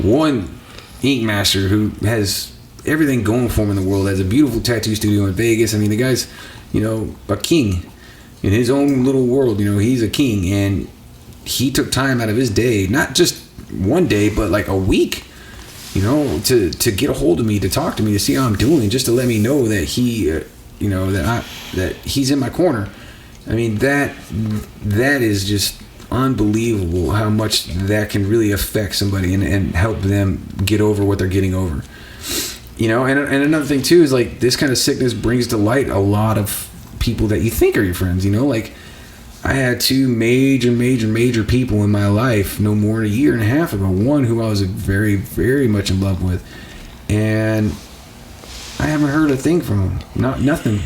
won Ink Master, who has everything going for him in the world, has a beautiful tattoo studio in Vegas. I mean, the guy's, a king in his own little world. He's a king, and he took time out of his day, not just one day, but like a week, to get a hold of me, to talk to me, to see how I'm doing, just to let me know that he, that he's in my corner. I mean, that is just unbelievable how much that can really affect somebody and help them get over what they're getting over. And another thing too is like this kind of sickness brings to light a lot of people that you think are your friends. Like I had two major people in my life no more than a year and a half ago. One who I was very, very much in love with, and I haven't heard a thing from him. Nothing.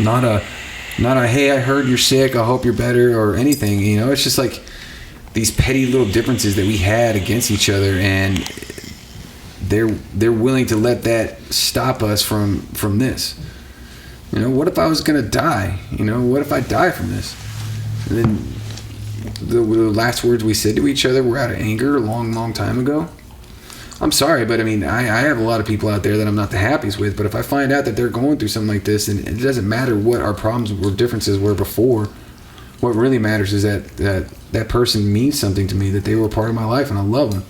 Not a hey, I heard you're sick, I hope you're better, or anything. It's just like these petty little differences that we had against each other, and they're willing to let that stop us from this. What if I was gonna die? What if I die from this? And then the last words we said to each other were out of anger a long time ago. I'm sorry, but I mean, I have a lot of people out there that I'm not the happiest with, but if I find out that they're going through something like this, and it doesn't matter what our problems or differences were before, what really matters is that person means something to me, that they were a part of my life, and I love them.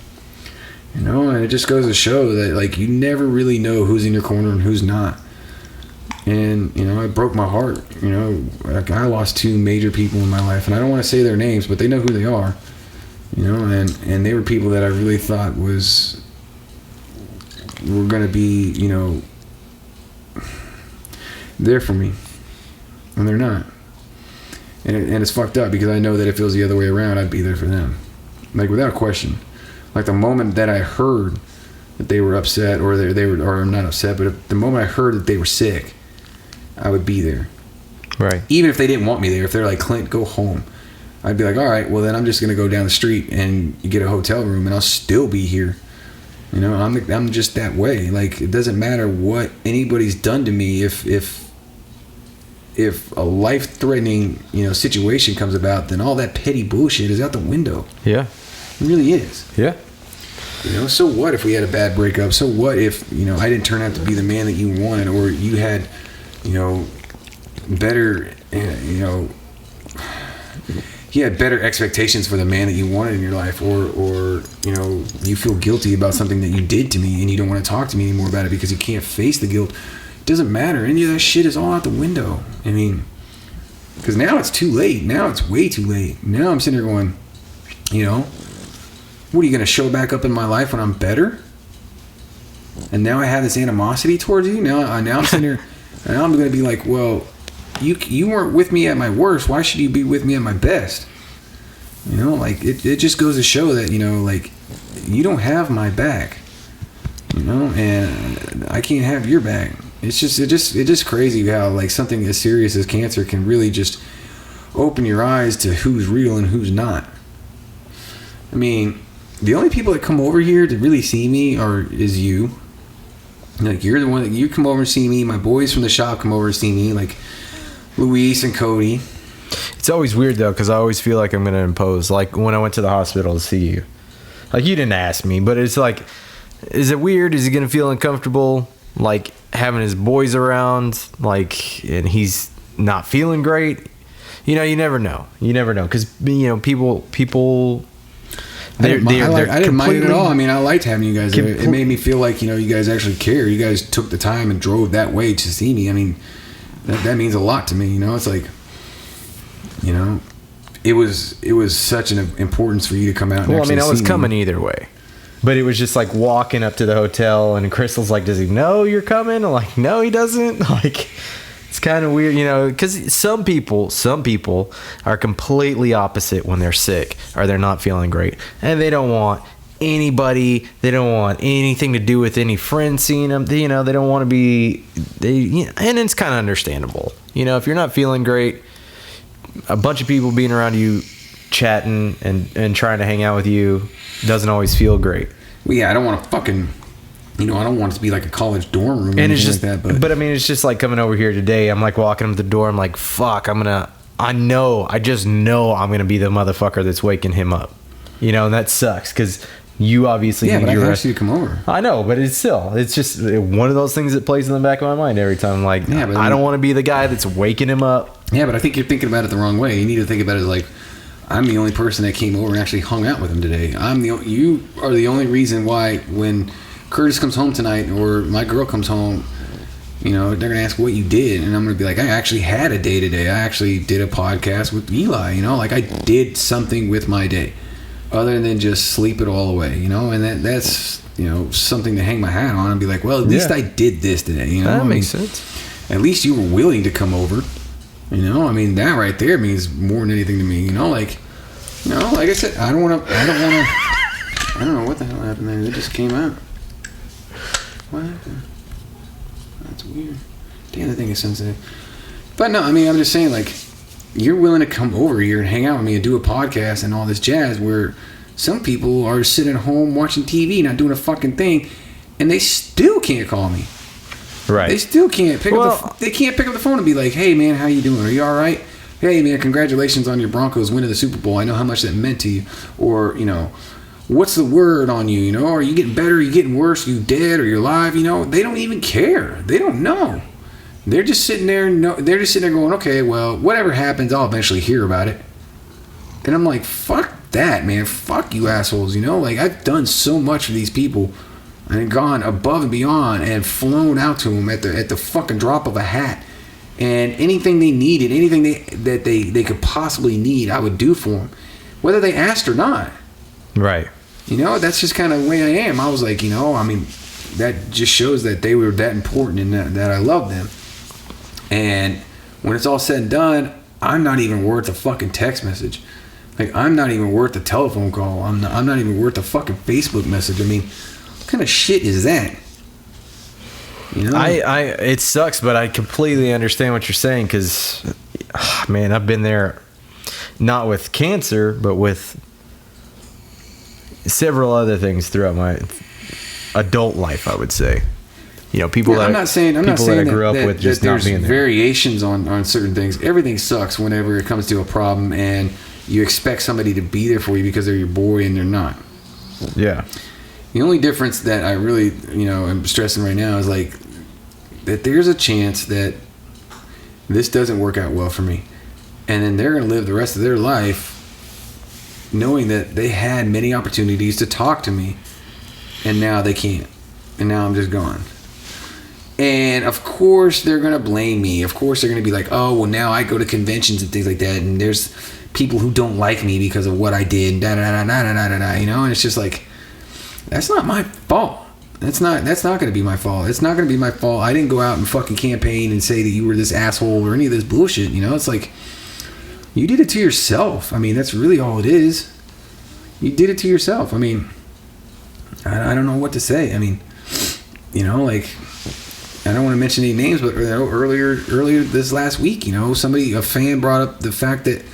And it just goes to show that, like, you never really know who's in your corner and who's not. And, it broke my heart. Like, I lost two major people in my life, and I don't want to say their names, but they know who they are. And they were people that I really thought were going to be, there for me. And they're not. And it's fucked up, because I know that if it was the other way around, I'd be there for them. Like, without question. Like, the moment that I heard that they were upset, or they were, or not upset, but the moment I heard that they were sick, I would be there. Right. Even if they didn't want me there, if they're like, Clint, go home, I'd be like, all right, well then I'm just going to go down the street and get a hotel room, and I'll still be here. I'm just that way. Like, it doesn't matter what anybody's done to me. If a life-threatening, situation comes about, then all that petty bullshit is out the window. Yeah. It really is. Yeah. So what if we had a bad breakup? So what if, I didn't turn out to be the man that you wanted, or you had, better, you had better expectations for the man that you wanted in your life, or you feel guilty about something that you did to me and you don't want to talk to me anymore about it because you can't face the guilt. It doesn't matter. Any of that shit is all out the window. I mean, because now it's too late. Now it's way too late. Now I'm sitting here going, what are you going to show back up in my life when I'm better? And now I have this animosity towards you. Now I'm sitting here, and now I'm going to be like, well, you weren't with me at my worst. Why should you be with me at my best? Like, it just goes to show that, like, you don't have my back, and I can't have your back. It's just crazy how, like, something as serious as cancer can really just open your eyes to who's real and who's not. I mean, the only people that come over here to really see me is you. Like, you're the one that you come over and see me. My boys from the shop come over and see me, like Luis and Cody. It's always weird though, because I always feel like I'm gonna impose. Like when I went to the hospital to see you, like, you didn't ask me, but it's like, is it weird? Is he gonna feel uncomfortable, like, having his boys around, like, and he's not feeling great? You never know. Because people. I didn't mind it at all. I mean, I liked having you guys there. It made me feel like, you guys actually care. You guys took the time and drove that way to see me. I mean, that means a lot to me. It's like, it was such an importance for you to come out. And well, I mean, I was coming me. either way. But it was just like walking up to the hotel, and Crystal's like, "Does he know you're coming?" I'm like, "No, he doesn't." Like, it's kind of weird, you know, because some people are completely opposite when they're sick or they're not feeling great, and they don't want anybody. They don't want anything to do with any friends seeing them. They, you know, they don't want to be. And it's kind of understandable, you know, if you're not feeling great, a bunch of people being around you, chatting and trying to hang out with you doesn't always feel great. Well, yeah, I don't want to fucking, you know, I don't want it to be like a college dorm room or anything just like that. But I mean, it's just like coming over here today. I'm like walking up the door. I'm like, fuck, I just know I'm going to be the motherfucker that's waking him up. You know, and that sucks because you obviously yeah, need but your I rest. asked you to come over. I know, but it's just one of those things that plays in the back of my mind every time. I'm like, yeah, but I don't want to be the guy that's waking him up. Yeah, but I think you're thinking about it the wrong way. You need to think about it as like, I'm the only person that came over and actually hung out with him today. You are the only reason why when Curtis comes home tonight or my girl comes home, you know, they're going to ask what you did. And I'm going to be like, I actually had a day today. I actually did a podcast with Eli, you know, like I did something with my day other than just sleep it all away, you know, and that's, you know, something to hang my hat on and be like, well, at least I did this today, you know. That makes sense. At least you were willing to come over. You know, I mean, that right there means more than anything to me. You know, like I said, I don't know what the hell happened there. It just came out. What happened? That's weird. Damn, the thing is sensitive. But no, I mean, I'm just saying, like, you're willing to come over here and hang out with me and do a podcast and all this jazz where some people are sitting at home watching TV, not doing a fucking thing, and they still can't call me. Right. They still can't pick up the phone and be like, hey, man, how you doing? Are you all right? Hey, man, congratulations on your Broncos winning the Super Bowl. I know how much that meant to you. Or, you know, what's the word on you? You know, are you getting better? Are you getting worse? Are you dead? Are you alive? You know, they don't even care. They don't know. They're just sitting there. They're just sitting there going, okay, well, whatever happens, I'll eventually hear about it. And I'm like, fuck that, man. Fuck you assholes. You know, like, I've done so much for these people. And gone above and beyond and flown out to them at the fucking drop of a hat. And anything they needed, anything that they could possibly need, I would do for them. Whether they asked or not. Right. You know, that's just kind of the way I am. I was like, you know, I mean, that just shows that they were that important and that I love them. And when it's all said and done, I'm not even worth a fucking text message. Like, I'm not even worth a telephone call. I'm not even worth a fucking Facebook message. I mean, what kind of shit is that? You know? It sucks, but I completely understand what you're saying because, man, I've been there, not with cancer, but with several other things throughout my adult life, I would say. You know, people that I grew up with just not being there. Variations on certain things. Everything sucks whenever it comes to a problem and you expect somebody to be there for you because they're your boy and they're not. Yeah. The only difference that I really, you know, am stressing right now is like that there's a chance that this doesn't work out well for me. And then they're going to live the rest of their life knowing that they had many opportunities to talk to me and now they can't. And now I'm just gone. And of course they're going to blame me. Of course they're going to be like, oh, well, now I go to conventions and things like that. And there's people who don't like me because of what I did. You know, and it's just like, that's not my fault. That's not going to be my fault. It's not going to be my fault. I didn't go out and fucking campaign and say that you were this asshole or any of this bullshit. You know, it's like, you did it to yourself. I mean, that's really all it is. You did it to yourself. I mean, I don't know what to say. I mean, you know, like, I don't want to mention any names, but you know, earlier this last week, you know, a fan brought up the fact that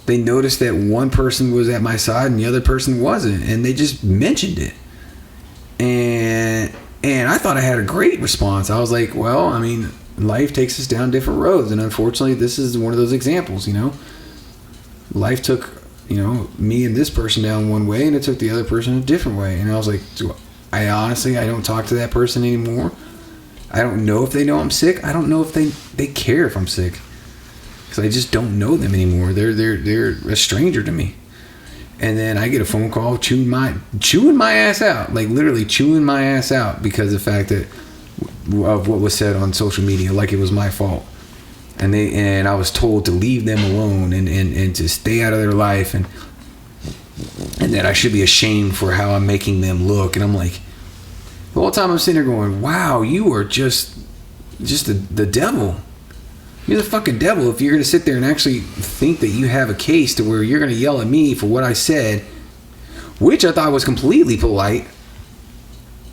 they noticed that one person was at my side and the other person wasn't, and they just mentioned it. And I thought I had a great response. I was like, well, I mean, life takes us down different roads, and unfortunately, this is one of those examples, you know. Life took, you know, me and this person down one way, and it took the other person a different way. And I was like, I don't talk to that person anymore. I don't know if they know I'm sick. I don't know if they care if I'm sick. Because I just don't know them anymore. They're a stranger to me. And then I get a phone call chewing my ass out. Like, literally chewing my ass out because of the fact that of what was said on social media, like it was my fault. and I was told to leave them alone and to stay out of their life, and that I should be ashamed for how I'm making them look. And I'm like, the whole time I'm sitting there going, wow, you are just the devil. You're the fucking devil if you're going to sit there and actually think that you have a case to where you're going to yell at me for what I said, which I thought was completely polite,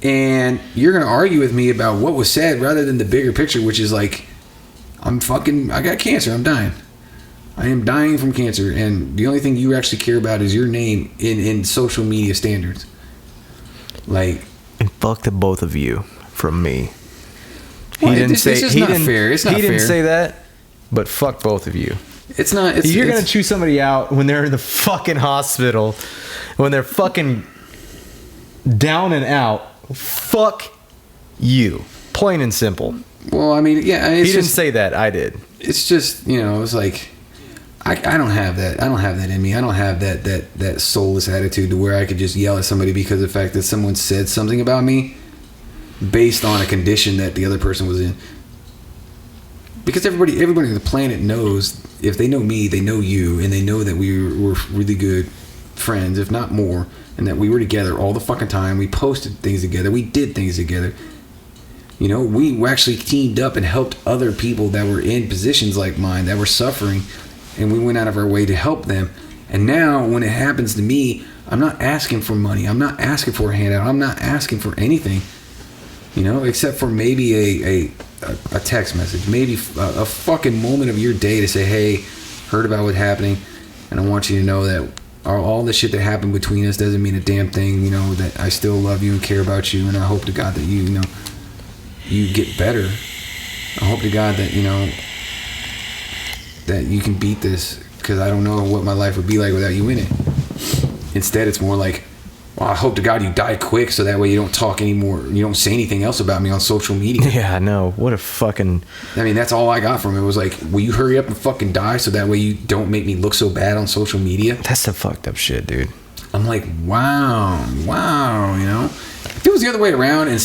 and you're going to argue with me about what was said rather than the bigger picture, which is like, I got cancer, I'm dying. I am dying from cancer, and the only thing you actually care about is your name in social media standards. Like, and fuck the both of you from me. He didn't say it's not fair. It's not fair. He didn't say that, but fuck both of you. It's not. You're gonna choose somebody out when they're in the fucking hospital, when they're fucking down and out. Fuck you. Plain and simple. Well, I mean, yeah. He didn't say that. I did. It's just, it's like, I don't have that. I don't have that in me. I don't have that soulless attitude to where I could just yell at somebody because of the fact that someone said something about me based on a condition that the other person was in. Because everybody on the planet knows, if they know me, they know you, and they know that we were really good friends, if not more, and that we were together all the fucking time. We posted things together. We did things together. We actually teamed up and helped other people that were in positions like mine that were suffering, and we went out of our way to help them. And now when it happens to me, I'm not asking for money. I'm not asking for a handout. I'm not asking for anything, except for maybe a text message, maybe a fucking moment of your day to say, hey, heard about what's happening, and I want you to know that all the shit that happened between us doesn't mean a damn thing, that I still love you and care about you, and I hope to God that you get better. I hope to God that, that you can beat this, because I don't know what my life would be like without you in it. Instead, it's more like, well, I hope to God you die quick so that way you don't talk anymore. You don't say anything else about me on social media. Yeah, I know. What a fucking... I mean, that's all I got from it. Was like, will you hurry up and fucking die so that way you don't make me look so bad on social media? That's some fucked up shit, dude. I'm like, wow. If it was the other way around and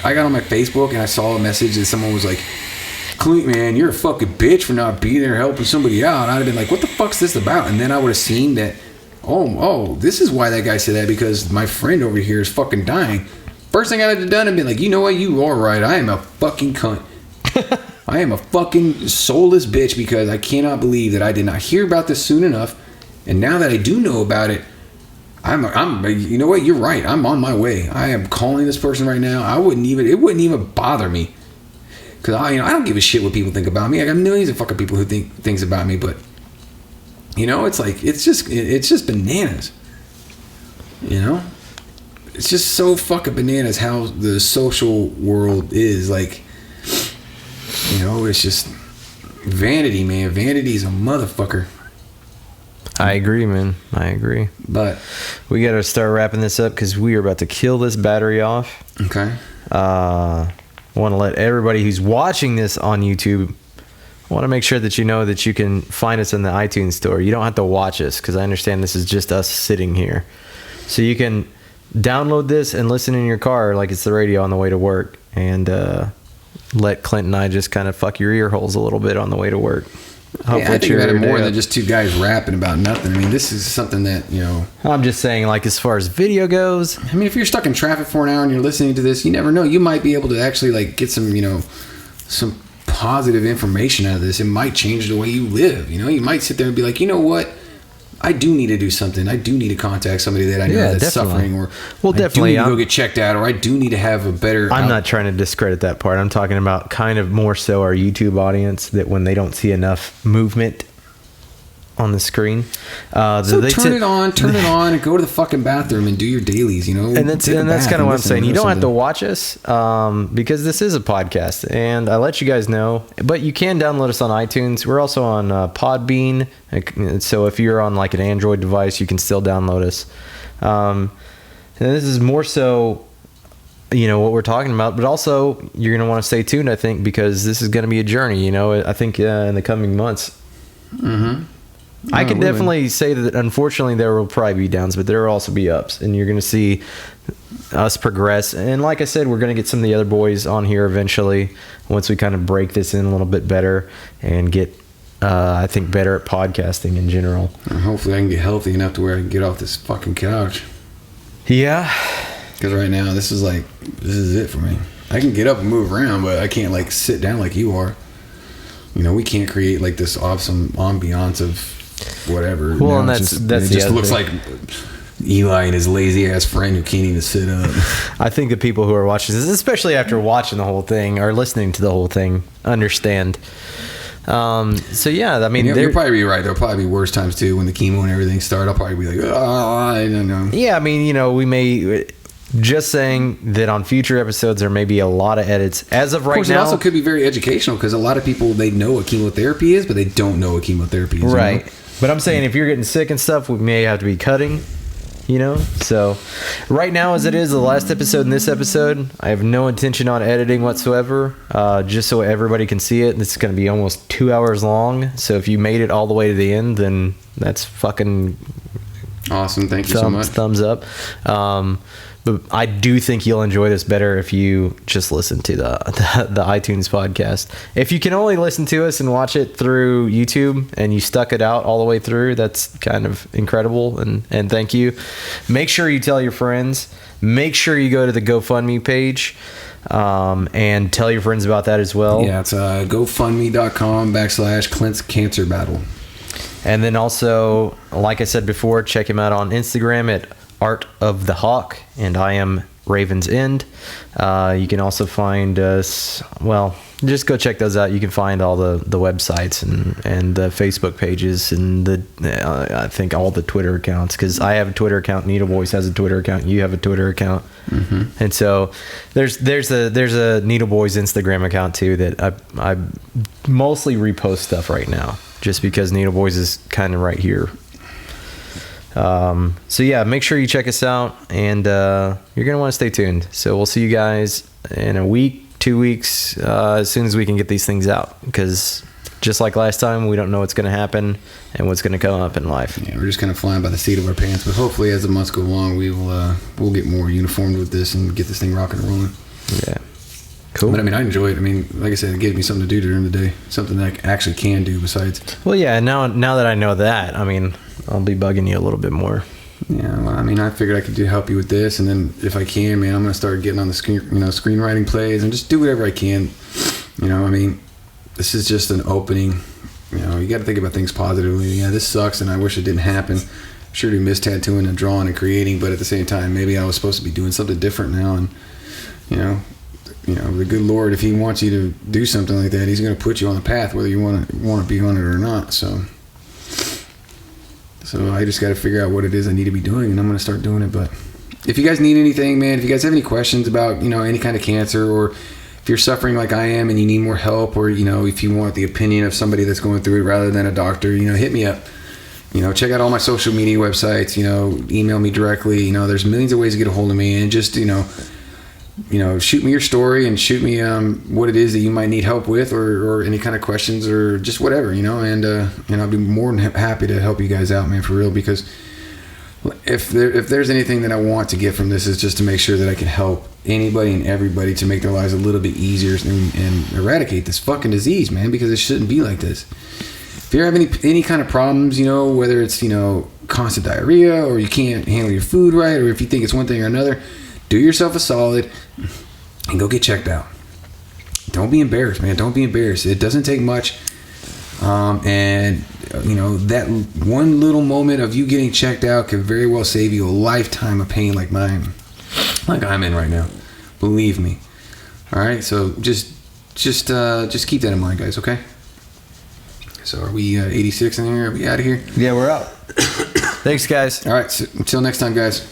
I got on my Facebook and I saw a message that someone was like, Clint, man, you're a fucking bitch for not being there helping somebody out. I'd have been like, what the fuck's this about? And then I would have seen that, oh, this is why that guy said that, because my friend over here is fucking dying. First thing I'd have done, I'd be like, you know what, you are right. I am a fucking cunt. I am a fucking soulless bitch, because I cannot believe that I did not hear about this soon enough. And now that I do know about it, I'm you know what, you're right. I'm on my way. I am calling this person right now. It wouldn't even bother me. Because I don't give a shit what people think about me. I got millions of fucking people who think things about me, but it's like, it's just bananas. It's just so fucking bananas how the social world is. Like, it's just vanity, man. Vanity's a motherfucker. I agree, man. I agree. But we got to start wrapping this up because we are about to kill this battery off. Okay. I want to let everybody who's watching this on YouTube, I want to make sure that you know that you can find us in the iTunes store. You don't have to watch us, because I understand this is just us sitting here. So you can download this and listen in your car like it's the radio on the way to work, and let Clint and I just kind of fuck your ear holes a little bit on the way to work. Yeah, I think about it more than just two guys rapping about nothing. I mean, this is something that, I'm just saying, like, as far as video goes. I mean, if you're stuck in traffic for an hour and you're listening to this, you never know. You might be able to actually, like, get some, some positive information out of this. It might change the way you live. You might sit there and be like, you know what? I do need to do something. I do need to contact somebody that I know that's suffering, or definitely, I do need to go get checked out, or I do need to have a better... I'm not trying to discredit that part. I'm talking about kind of more so our YouTube audience, that when they don't see enough movement on the screen, so turn it on and go to the fucking bathroom and do your dailies, and that's kind of what I'm saying. You don't have to watch us, because this is a podcast, and I let you guys know, but you can download us on iTunes. We're also on PodBean, so if you're on like an Android device, you can still download us. And this is more so what we're talking about, but also you're going to want to stay tuned, I think, because this is going to be a journey. I think in the coming months. I can definitely say that, unfortunately, there will probably be downs, but there will also be ups, and you're going to see us progress. And like I said, we're going to get some of the other boys on here eventually once we kind of break this in a little bit better and get, I think, better at podcasting in general. And hopefully I can get healthy enough to where I can get off this fucking couch. Yeah. Because right now, this is it for me. I can get up and move around, but I can't, like, sit down like you are. You know, we can't create, like, this awesome ambiance of whatever. Well, and that's it the just other looks thing. like Eli and his lazy-ass friend who can't even sit up. I think the people who are watching this, especially after watching the whole thing or listening to the whole thing, understand. So, yeah, I mean... You'll probably be right. There'll probably be worse times, too, when the chemo and everything start. I'll probably be like, I don't know. Yeah, I mean, you know, we may... Just saying that on future episodes there may be a lot of edits. As of right now, it also could be very educational because a lot of people, they know what chemotherapy is, but they don't know what chemotherapy is. Right. You know? But I'm saying if you're getting sick and stuff, we may have to be cutting, you know? So right now, as it is, the last episode and this episode, I have no intention on editing whatsoever, just so everybody can see it. This is going to be almost 2 hours long. So if you made it all the way to the end, then that's fucking awesome. Thank you so much. Thumbs up. But I do think you'll enjoy this better if you just listen to the iTunes podcast. If you can only listen to us and watch it through YouTube and you stuck it out all the way through, that's kind of incredible. And thank you. Make sure you tell your friends. Make sure you go to the GoFundMe page and tell your friends about that as well. Yeah, it's GoFundMe.com/Clint's Cancer Battle. And then also, like I said before, check him out on Instagram at Art of the Hawk, and I am Raven's End. You can also find us, well, just go check those out. You can find all the websites and the Facebook pages and I think all the Twitter accounts, because I have a Twitter account, Needle Boys has a Twitter account, you have a Twitter account. Mm-hmm. And so there's a Needle Boys Instagram account too that I mostly repost stuff right now, just because Needle Boys is kind of right here. So yeah, make sure you check us out, and you're gonna want to stay tuned. So we'll see you guys in a week, 2 weeks, as soon as we can get these things out, because just like last time, we don't know what's gonna happen and what's gonna come up in life. Yeah, we're just kind of flying by the seat of our pants, but hopefully as the months go along, we'll get more uniformed with this and get this thing rocking and rolling. Yeah, cool. But I mean, I enjoy it. I mean, like I said, it gives me something to do during the day, something that I actually can do besides. Well, yeah. Now that I know that, I mean, I'll be bugging you a little bit more. Yeah, well, I mean, I figured I could help you with this, and then if I can, man, I'm gonna start getting on the screen, screenwriting plays, and just do whatever I can. You know, I mean, this is just an opening. You know, you got to think about things positively. Yeah, this sucks, and I wish it didn't happen. Sure do miss tattooing and drawing and creating, but at the same time, maybe I was supposed to be doing something different now, and you know, the good Lord, if He wants you to do something like that, He's gonna put you on the path, whether you want to be on it or not. So I just got to figure out what it is I need to be doing, and I'm going to start doing it. But if you guys need anything, man, if you guys have any questions about, any kind of cancer, or if you're suffering like I am and you need more help, or, if you want the opinion of somebody that's going through it rather than a doctor, hit me up. Check out all my social media websites, email me directly. There's millions of ways to get a hold of me, and just, shoot me your story and shoot me what it is that you might need help with, or any kind of questions, or just whatever, and I'll be more than happy to help you guys out, man, for real, because if there's anything that I want to get from this, is just to make sure that I can help anybody and everybody to make their lives a little bit easier and eradicate this fucking disease, man, because it shouldn't be like this. If you're having any kind of problems, whether it's, constant diarrhea, or you can't handle your food right, or if you think it's one thing or another, do yourself a solid and go get checked out. Don't be embarrassed, man. Don't be embarrassed. It doesn't take much. And, that one little moment of you getting checked out could very well save you a lifetime of pain like I'm in right now. Believe me. All right. So just keep that in mind, guys. Okay. So are we 86 in here? Are we out of here? Yeah, we're out. Thanks, guys. All right. So until next time, guys.